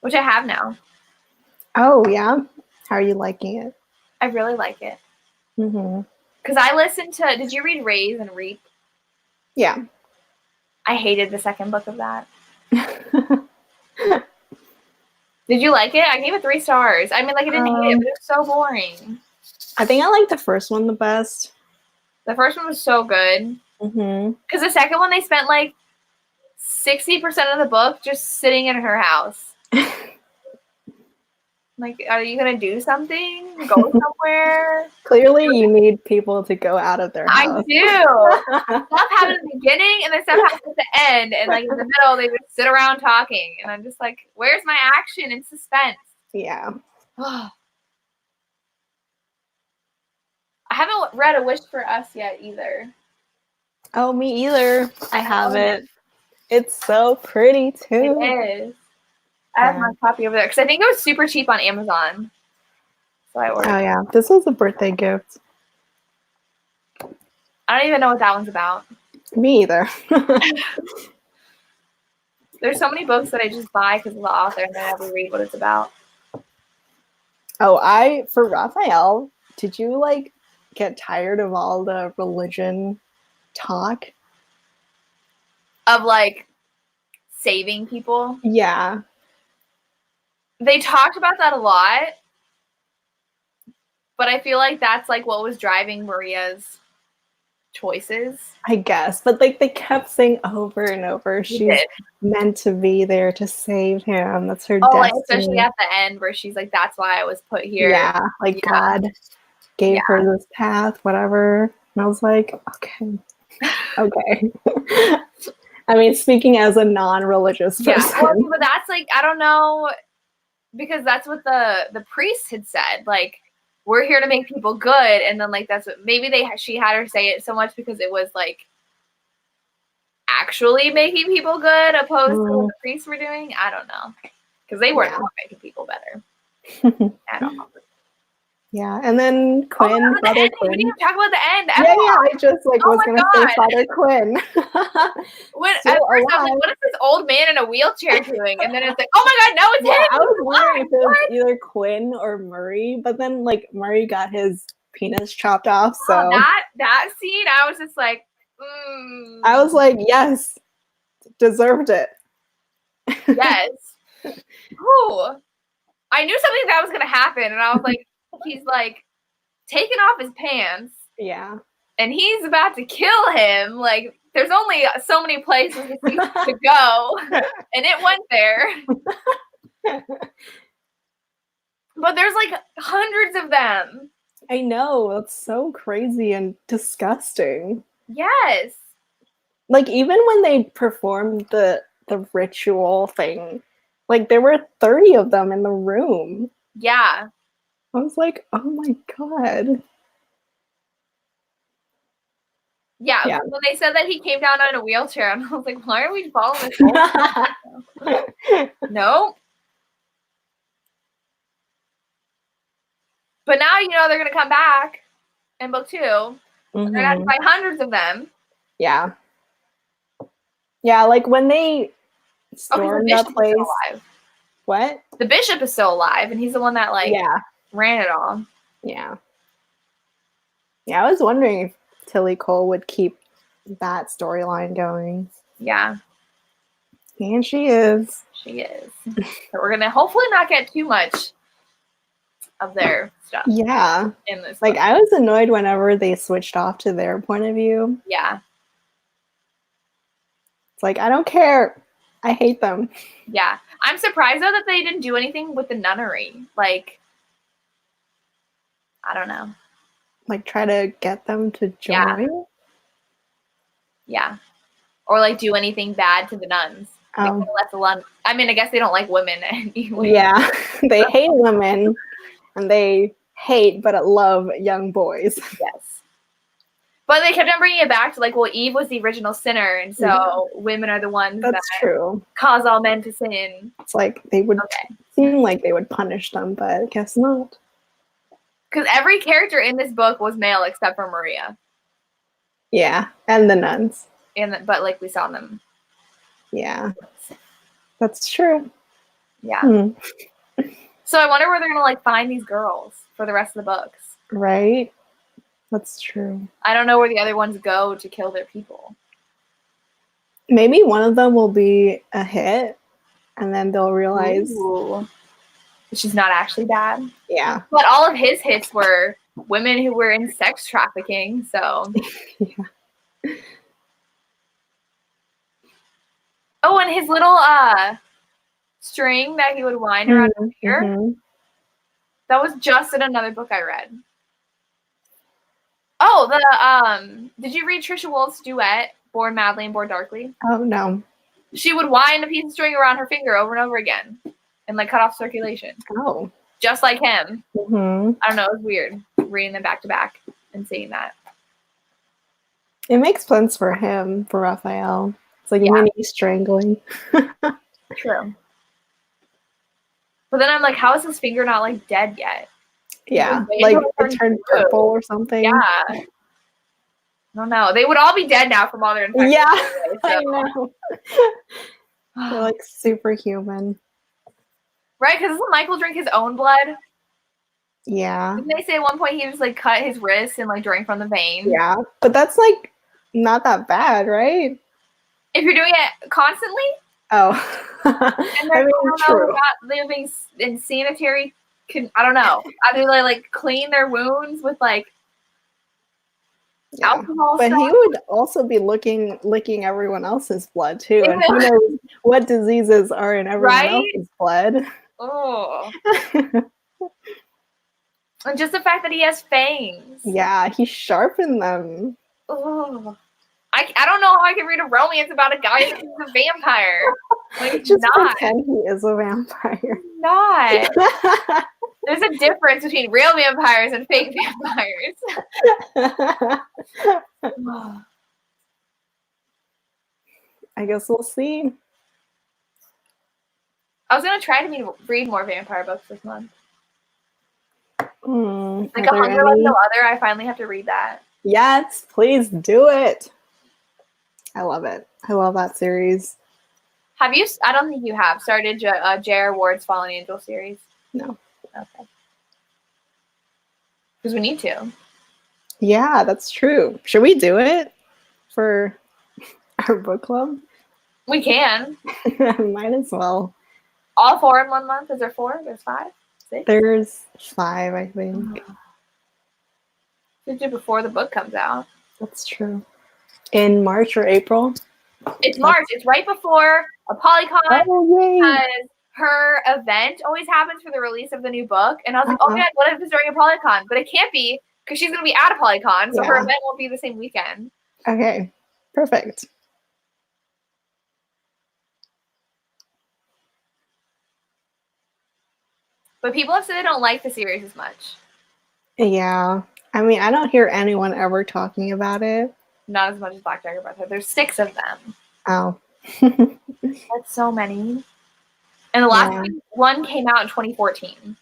which I have now. Oh, yeah? How are you liking it? I really like it. Mm-hmm. Because I listened to, did you read Raise and Reap? Yeah. I hated the second book of that. Did you like it? I gave it 3 stars. I mean, like, I didn't hate it, but it was so boring. I think I like the first one the best. The first one was so good. Mm-hmm. Because the second one, they spent, like, 60% of the book just sitting in her house. Like, are you going to do something? Go somewhere? Clearly, you need people to go out of their house. I do. Stuff happens at the beginning, and then stuff happens at the end. And, like, in the middle, they just sit around talking. And I'm just like, where's my action and suspense? Yeah. I haven't read A Wish for Us yet either. Oh, me either. I haven't. It's so pretty, too. It is. I have my copy over there because I think it was super cheap on Amazon. So I ordered. Oh, yeah. This was a birthday gift. I don't even know what that one's about. Me either. There's so many books that I just buy because of the author and I never read what it's about. Oh, for Raphael, did you, like, get tired of all the religion talk? Of, like, saving people? Yeah. They talked about that a lot. But I feel like that's, like, what was driving Maria's choices. I guess. But, like, they kept saying over and over, she's meant to be there to save him. That's her destiny. Like, especially at the end where she's like, that's why I was put here. Yeah, like God gave her this path, whatever. And I was like, okay. Okay. I mean, speaking as a non-religious person. Yeah, well, but that's like, I don't know, because that's what the priest had said. Like, we're here to make people good, and then like that's what maybe she had her say it so much because it was like actually making people good opposed to what the priests were doing. I don't know, because they weren't making people better. I don't know. Yeah, and then Quinn, Father Quinn. We didn't talk about the end. Yeah, I just like was gonna say Father Quinn. When at first I was like, what is this old man in a wheelchair doing? And then it's like, oh my god, no, it's him. I was wondering if it was either Quinn or Murray, but then like Murray got his penis chopped off. So that scene, I was just like, I was like, yes, deserved it. Yes. Ooh. I knew something that was gonna happen, and I was like, he's like taking off his pants. Yeah. And he's about to kill him. Like, there's only so many places to go. And it went there. But there's like hundreds of them. I know. That's so crazy and disgusting. Yes. Like, even when they performed the ritual thing, like, there were 30 of them in the room. Yeah. I was like, oh my god. Yeah, when they said that he came down on a wheelchair, and I was like, why are we following this? No. But now, they're going to come back in book 2. They're going to have to find hundreds of them. Yeah. Yeah, like when they stormed that place. What? The bishop is still alive, and he's the one that, ran it all. Yeah. Yeah, I was wondering if Tillie Cole would keep that storyline going. Yeah. And she is. She is. So we're going to hopefully not get too much of their stuff. Yeah. In this book. I was annoyed whenever they switched off to their point of view. Yeah. It's like, I don't care. I hate them. Yeah. I'm surprised, though, that they didn't do anything with the nunnery. Like, I don't know. Like, try to get them to join? Yeah. Or, like, do anything bad to the nuns. I mean, I guess they don't like women anyway. Yeah. They hate women, and they hate but love young boys. Yes. But they kept on bringing it back to, like, well, Eve was the original sinner, and so women are the ones that cause all men to sin. It's like they would seem like they would punish them, but I guess not. Because every character in this book was male except for Maria. Yeah, and the nuns. But like we saw them. Yeah. That's true. Yeah. Hmm. So I wonder where they're gonna like find these girls for the rest of the books. Right? That's true. I don't know where the other ones go to kill their people. Maybe one of them will be a hit, and then they'll realize, Ooh. She's not actually bad. yeah. But all of his hits were women who were in sex trafficking, so. Yeah. Oh, and his little string that he would wind around his finger. Mm-hmm. That was just in another book I read. Oh, did you read Trisha Wolf's duet, Born Madly and Born Darkly? Oh, no. She would wind a piece of string around her finger over and over again and like cut off circulation. Oh. Just like him. Mm-hmm. I don't know, it was weird reading them back to back and seeing that. It makes sense for him, for Raphael. It's like mini strangling. True. But then I'm like, how is his finger not like dead yet? Yeah, like it turned purple or something. Yeah. I don't know. They would all be dead now from all their infections. Yeah, Anyway, so. I know. They're like superhuman. Right, because doesn't Michael drink his own blood? Yeah. Didn't they say at one point he just like cut his wrist and like drank from the vein? Yeah, but that's like not that bad, right? If you're doing it constantly? Oh. And they're, living in sanitary, I don't know. Do they like clean their wounds with like alcohol? But stuff? he would also be licking everyone else's blood too. And who knows what diseases are in everyone else's blood. Oh. And just the fact that he has fangs. Yeah, he sharpened them. Oh. I don't know how I can read a romance about a guy who's a vampire. Like, just not. pretend he is a vampire. Not. There's a difference between real vampires and fake vampires. I guess we'll see. I was going to try to read more vampire books this month. Like A Hunger Like No Other, I finally have to read that. Yes, please do it. I love it. I love that series. Have you, I don't think you have, started J.R. Ward's Fallen Angel series? No. Okay. Because we need to. Yeah, that's true. Should we do it for our book club? We can. Might as well. All 4 in 1 month? Is there 4? There's 5? 6? There's 5, I think. Should do before the book comes out. That's true. In March or April? It's March. It's right before a Polycon. Oh, yay. Because her event always happens for the release of the new book. And I was like, oh, God, what if it's during a Polycon? But it can't be because she's going to be at a Polycon. So her event won't be the same weekend. Okay. Perfect. But people have said they don't like the series as much. Yeah. I mean, I don't hear anyone ever talking about it. Not as much as Black Dagger Brotherhood. There's 6 of them. Oh. That's so many. And the last one came out in 2014.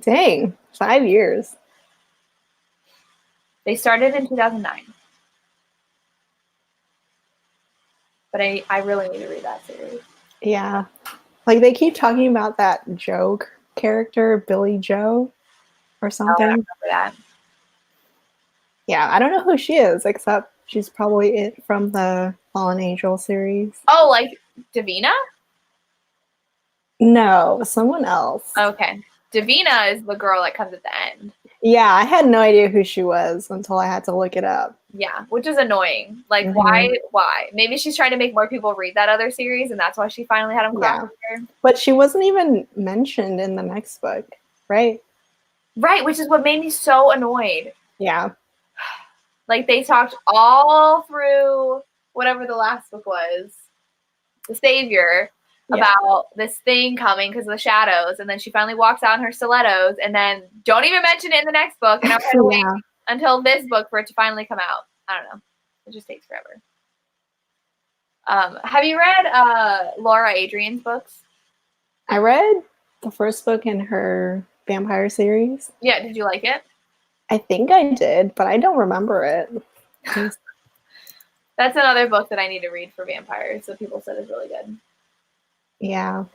Dang. 5 years. They started in 2009. But I really need to read that series. Yeah. Like, they keep talking about that Joe character, Billy Joe, or something. Oh, I remember that. Yeah, I don't know who she is, except she's probably it from the Fallen Angel series. Oh, like Davina? No, someone else. Okay. Davina is the girl that comes at the end. Yeah, I had no idea who she was until I had to look it up. Yeah, which is annoying. Like, why? Maybe she's trying to make more people read that other series, and that's why she finally had them cross her. But she wasn't even mentioned in the next book, right? Right, which is what made me so annoyed. Yeah. Like, they talked all through whatever the last book was, The Savior, about this thing coming because of the shadows, and then she finally walks out in her stilettos, and then don't even mention it in the next book, and I'm going to wait until this book for it to finally come out. I don't know. It just takes forever. Have you read Laura Adrian's books? I read the first book in her vampire series. Yeah, did you like it? I think I did, but I don't remember it. That's another book that I need to read for vampires that people said is really good. Yeah.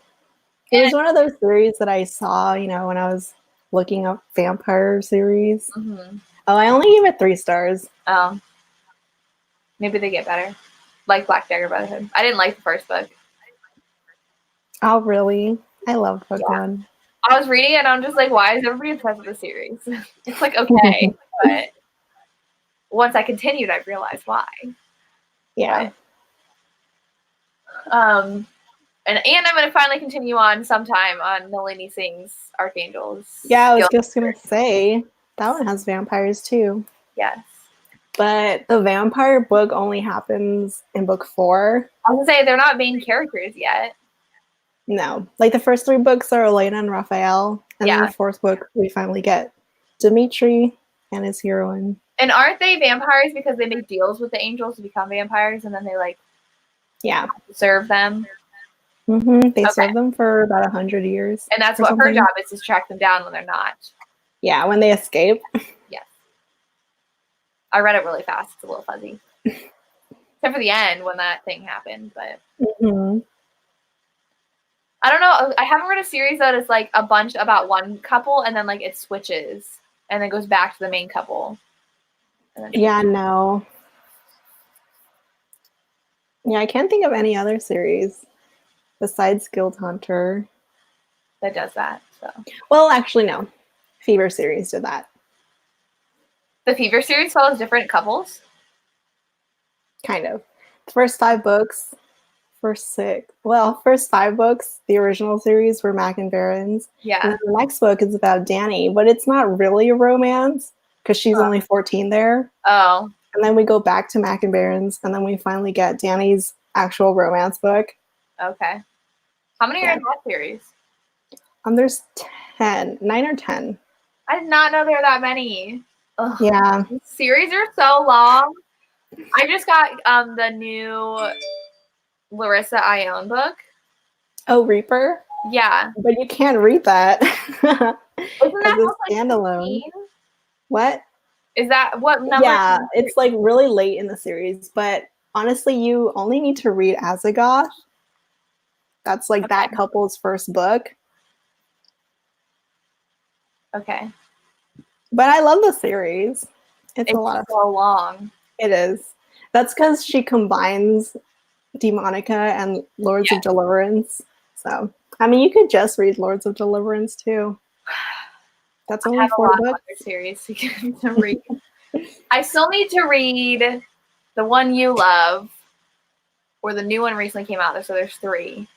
It was one of those series that I saw, when I was looking up vampire series. Mm-hmm. Oh, I only gave it 3 stars. Oh. Maybe they get better. Like Black Dagger Brotherhood. I didn't like the first book. Oh, really? I love book 1. I was reading it and I'm just like, why is everybody obsessed with the series? It's like, okay, but once I continued, I realized why. Yeah. But, and I'm going to finally continue on sometime on Nalini Singh's Archangels. Yeah, I was just going to say, that one has vampires too. Yes. But the vampire book only happens in book 4. I was going to say, they're not main characters yet. No. Like the first 3 books are Elena and Raphael. And then the 4th book, we finally get Dimitri and his heroine. And aren't they vampires because they make deals with the angels to become vampires and then they serve them? Mm-hmm. They serve them for about 100 years. And that's what her job is to track them down when they're not. Yeah, when they escape. Yes. I read it really fast. It's a little fuzzy. Except for the end when that thing happened. But I don't know. I haven't read a series that is like a bunch about one couple and then like it switches and then goes back to the main couple. Yeah, no. Yeah, I can't think of any other series besides Guild Hunter that does that. So. Well, actually, no. Fever series did that. The Fever series follows different couples? Kind of. The first 5 books, first 5 books, the original series were Mac and Baron's. Yeah. And then the next book is about Danny, but it's not really a romance because she's only 14 there. Oh. And then we go back to Mac and Baron's, and then we finally get Danny's actual romance book. Okay. How many are in that series? There's 9 or 10. I did not know there were that many. Ugh. Yeah. These series are so long. I just got the new Larissa Ione book. Oh, Reaper? Yeah. But you can't read that. Isn't that a standalone? Like what? Is that what number? Yeah, it's like really late in the series, but honestly, you only need to read Azagoth. That's like that couple's first book. Okay. But I love the series. It's a lot of so long. It is. That's because she combines Demonica and Lords of Deliverance. So, I mean, you could just read Lords of Deliverance too. That's only 4 books. Series to read. I still need to read the one you love, or the new one recently came out. So there's 3.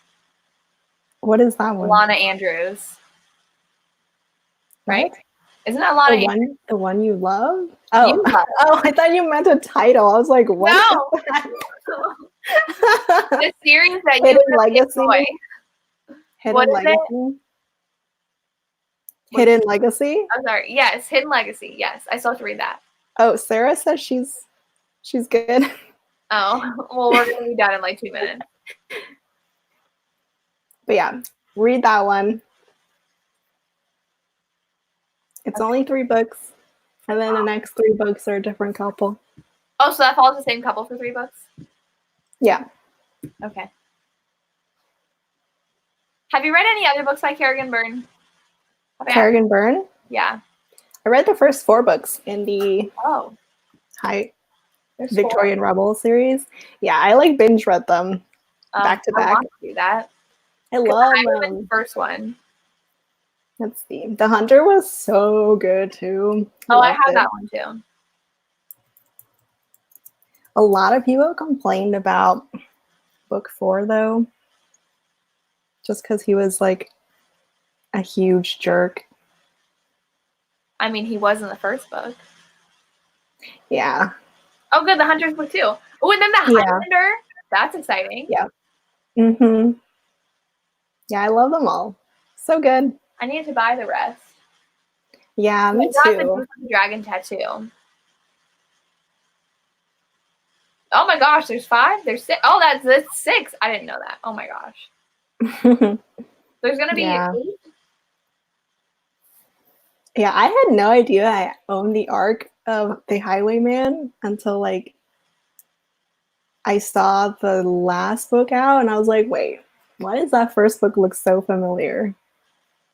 What is that one? Lana Andrews. Right? What? Isn't that Lana? The one you love? Oh, you love. Oh, I thought you meant a title. I was like, what? No. The series that Hidden you Legacy. Enjoy. Hidden Legacy. Hidden Legacy? I'm sorry. Yes, Hidden Legacy. Yes, I still have to read that. Oh, Sarah says she's good. Oh, well, we're going to be done in like 2 minutes. But yeah, read that one. It's only 3 books. And then the next 3 books are a different couple. Oh, so that follows the same couple for 3 books? Yeah. Okay. Have you read any other books by Kerrigan Byrne? Kerrigan Byrne? Yeah. I read the first 4 books in the Victorian Rebel series. Yeah, I like binge read them back to back. I want to do that. I love them. The first one. Let's see. The Hunter was so good too. I have that one too. A lot of people complained about book 4 though. Just because he was like a huge jerk. I mean, he was in the first book. Yeah. Oh, good. The Hunter's book too. Oh, and then the Highlander. That's exciting. Yeah. Mm-hmm. Yeah, I love them all. So good. I need to buy the rest. Yeah, me too. The dragon tattoo. Oh my gosh, there's 5? There's 6. Oh, that's 6. I didn't know that. Oh my gosh. There's going to be 8? Yeah, I had no idea I owned the arc of the Highwayman until like I saw the last book out and I was like, wait, Why does that first book look so familiar?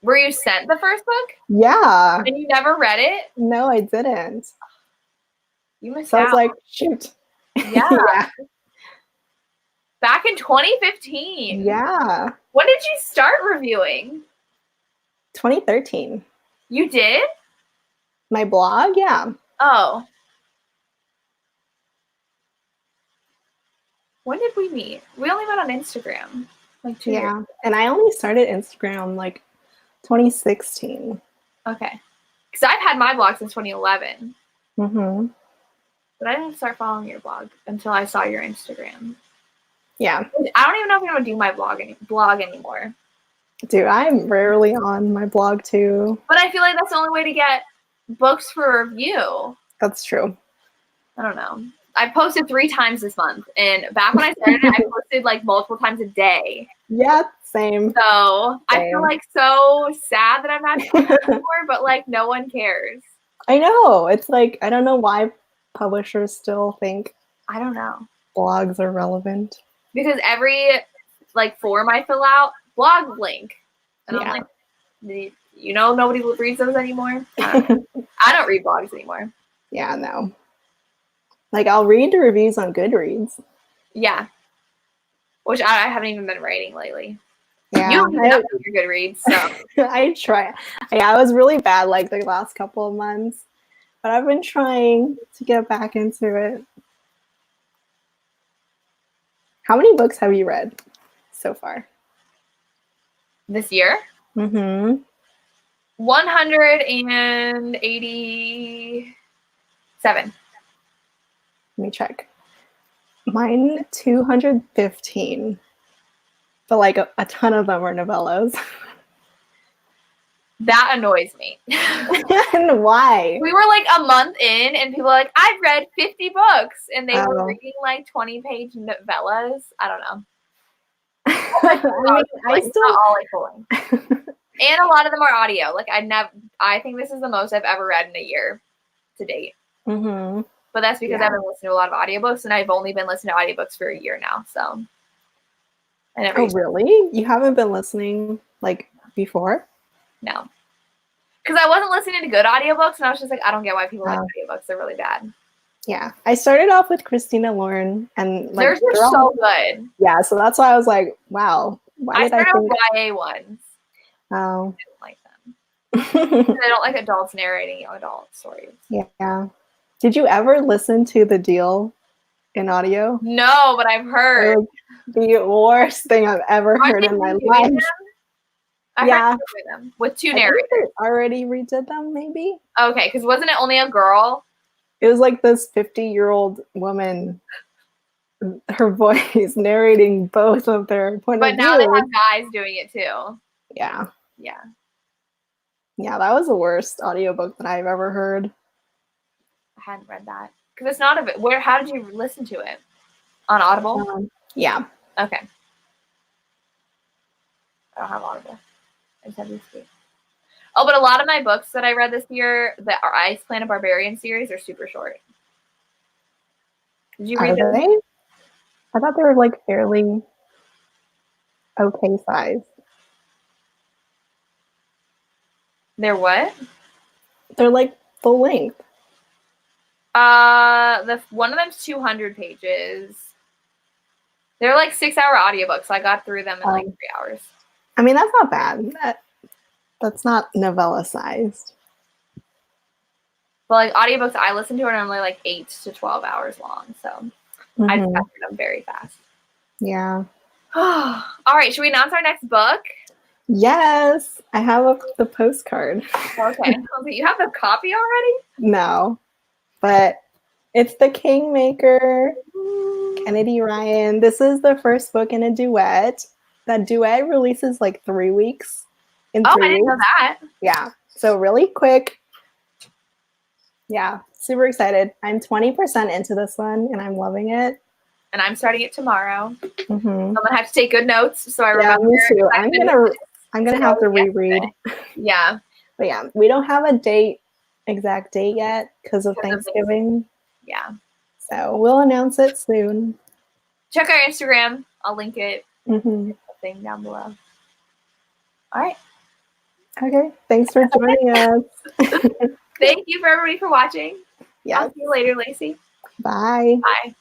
Were you sent the first book? Yeah. And you never read it? No, I didn't. You missed So I out. was like, shoot. Yeah. Yeah. Back in 2015. Yeah. When did you start reviewing? 2013. You did? My blog? Yeah. Oh. When did we meet? We only met on Instagram. Like 2 years. Yeah. And I only started Instagram like 2016. Okay. Because I've had my blog since 2011. Mm-hmm. But I didn't start following your blog until I saw your Instagram. Yeah. I don't even know if I'm going to do my blog anymore. Dude, I'm rarely on my blog too. But I feel like that's the only way to get books for review. That's true. I don't know. I posted 3 times this month. And back when I started, I posted like multiple times a day. Yeah, same. So I feel like so sad that I'm not doing it anymore, but like no one cares. I know. It's like, I don't know why publishers still think I don't know. blogs are relevant. Because every like form I fill out, blog link. And I'm like, nobody reads those anymore. I don't read blogs anymore. Yeah, no. Like I'll read the reviews on Goodreads. Yeah. Which I haven't even been writing lately. Yeah. You don't even know your Goodreads, so. I try. Yeah, I was really bad like the last couple of months. But I've been trying to get back into it. How many books have you read so far? This year? Mm-hmm. 187. Let me check. Mine 215. But like a ton of them are novellas. That annoys me. And why? We were like a month in and people were like, I've read 50 books. And they were reading like 20-page novellas. I don't know. I still not all like pulling. And a lot of them are audio. Like I think this is the most I've ever read in a year to date. Mm-hmm. But that's because I've been listening to a lot of audiobooks and I've only been listening to audiobooks for a year now. So Oh really? You haven't been listening like before? No. Because I wasn't listening to good audiobooks and I was just like, I don't get why people like audiobooks. They're really bad. Yeah. I started off with Christina Lauren and like theirs were so good. Yeah, so that's why I was like, wow. Why did I started think with YA ones. Oh. I didn't like them. I don't like adults narrating adult stories. Yeah. Did you ever listen to The Deal in audio? No, but I've heard. It was the worst thing I've ever heard in my life. I heard them with 2 narrators. I already redid them, maybe. Okay, because wasn't it only a girl? It was like this 50-year-old woman, her voice narrating both of their point of view. But now they have guys doing it too. Yeah. Yeah. Yeah, that was the worst audiobook that I've ever heard. I hadn't read that. Because it's not how did you listen to it? On Audible? Yeah. Okay. I don't have Audible. I just have these 2. Oh, but a lot of my books that I read this year, the Ice Planet Barbarian series, are super short. Did you read them? I thought they were like fairly okay size. They're what? They're like full length. One of them's 200 pages. They're like 6-hour audiobooks. So I got through them in like 3 hours. I mean, that's not bad. That's not novella sized. But like audiobooks I listen to are normally like 8 to 12 hours long. So I just got through them very fast. Yeah. All right. Should we announce our next book? Yes. I have the postcard. Okay. You have the copy already? No. But it's The Kingmaker, Kennedy Ryan. This is the first book in a duet. That duet releases like 3 weeks. I didn't know that. Yeah. So really quick. Yeah. Super excited. I'm 20% into this one and I'm loving it. And I'm starting it tomorrow. Mm-hmm. I'm gonna have to take good notes so I remember. Me too. I'm gonna have to reread. Yeah. But yeah, we don't have a exact date yet because of Thanksgiving. Yeah. So we'll announce it soon. Check our Instagram. I'll link it. Mm-hmm. thing down below. All right. Okay. Thanks for joining us. Thank you for everybody for watching. Yes. I'll see you later, Lacey. Bye. Bye.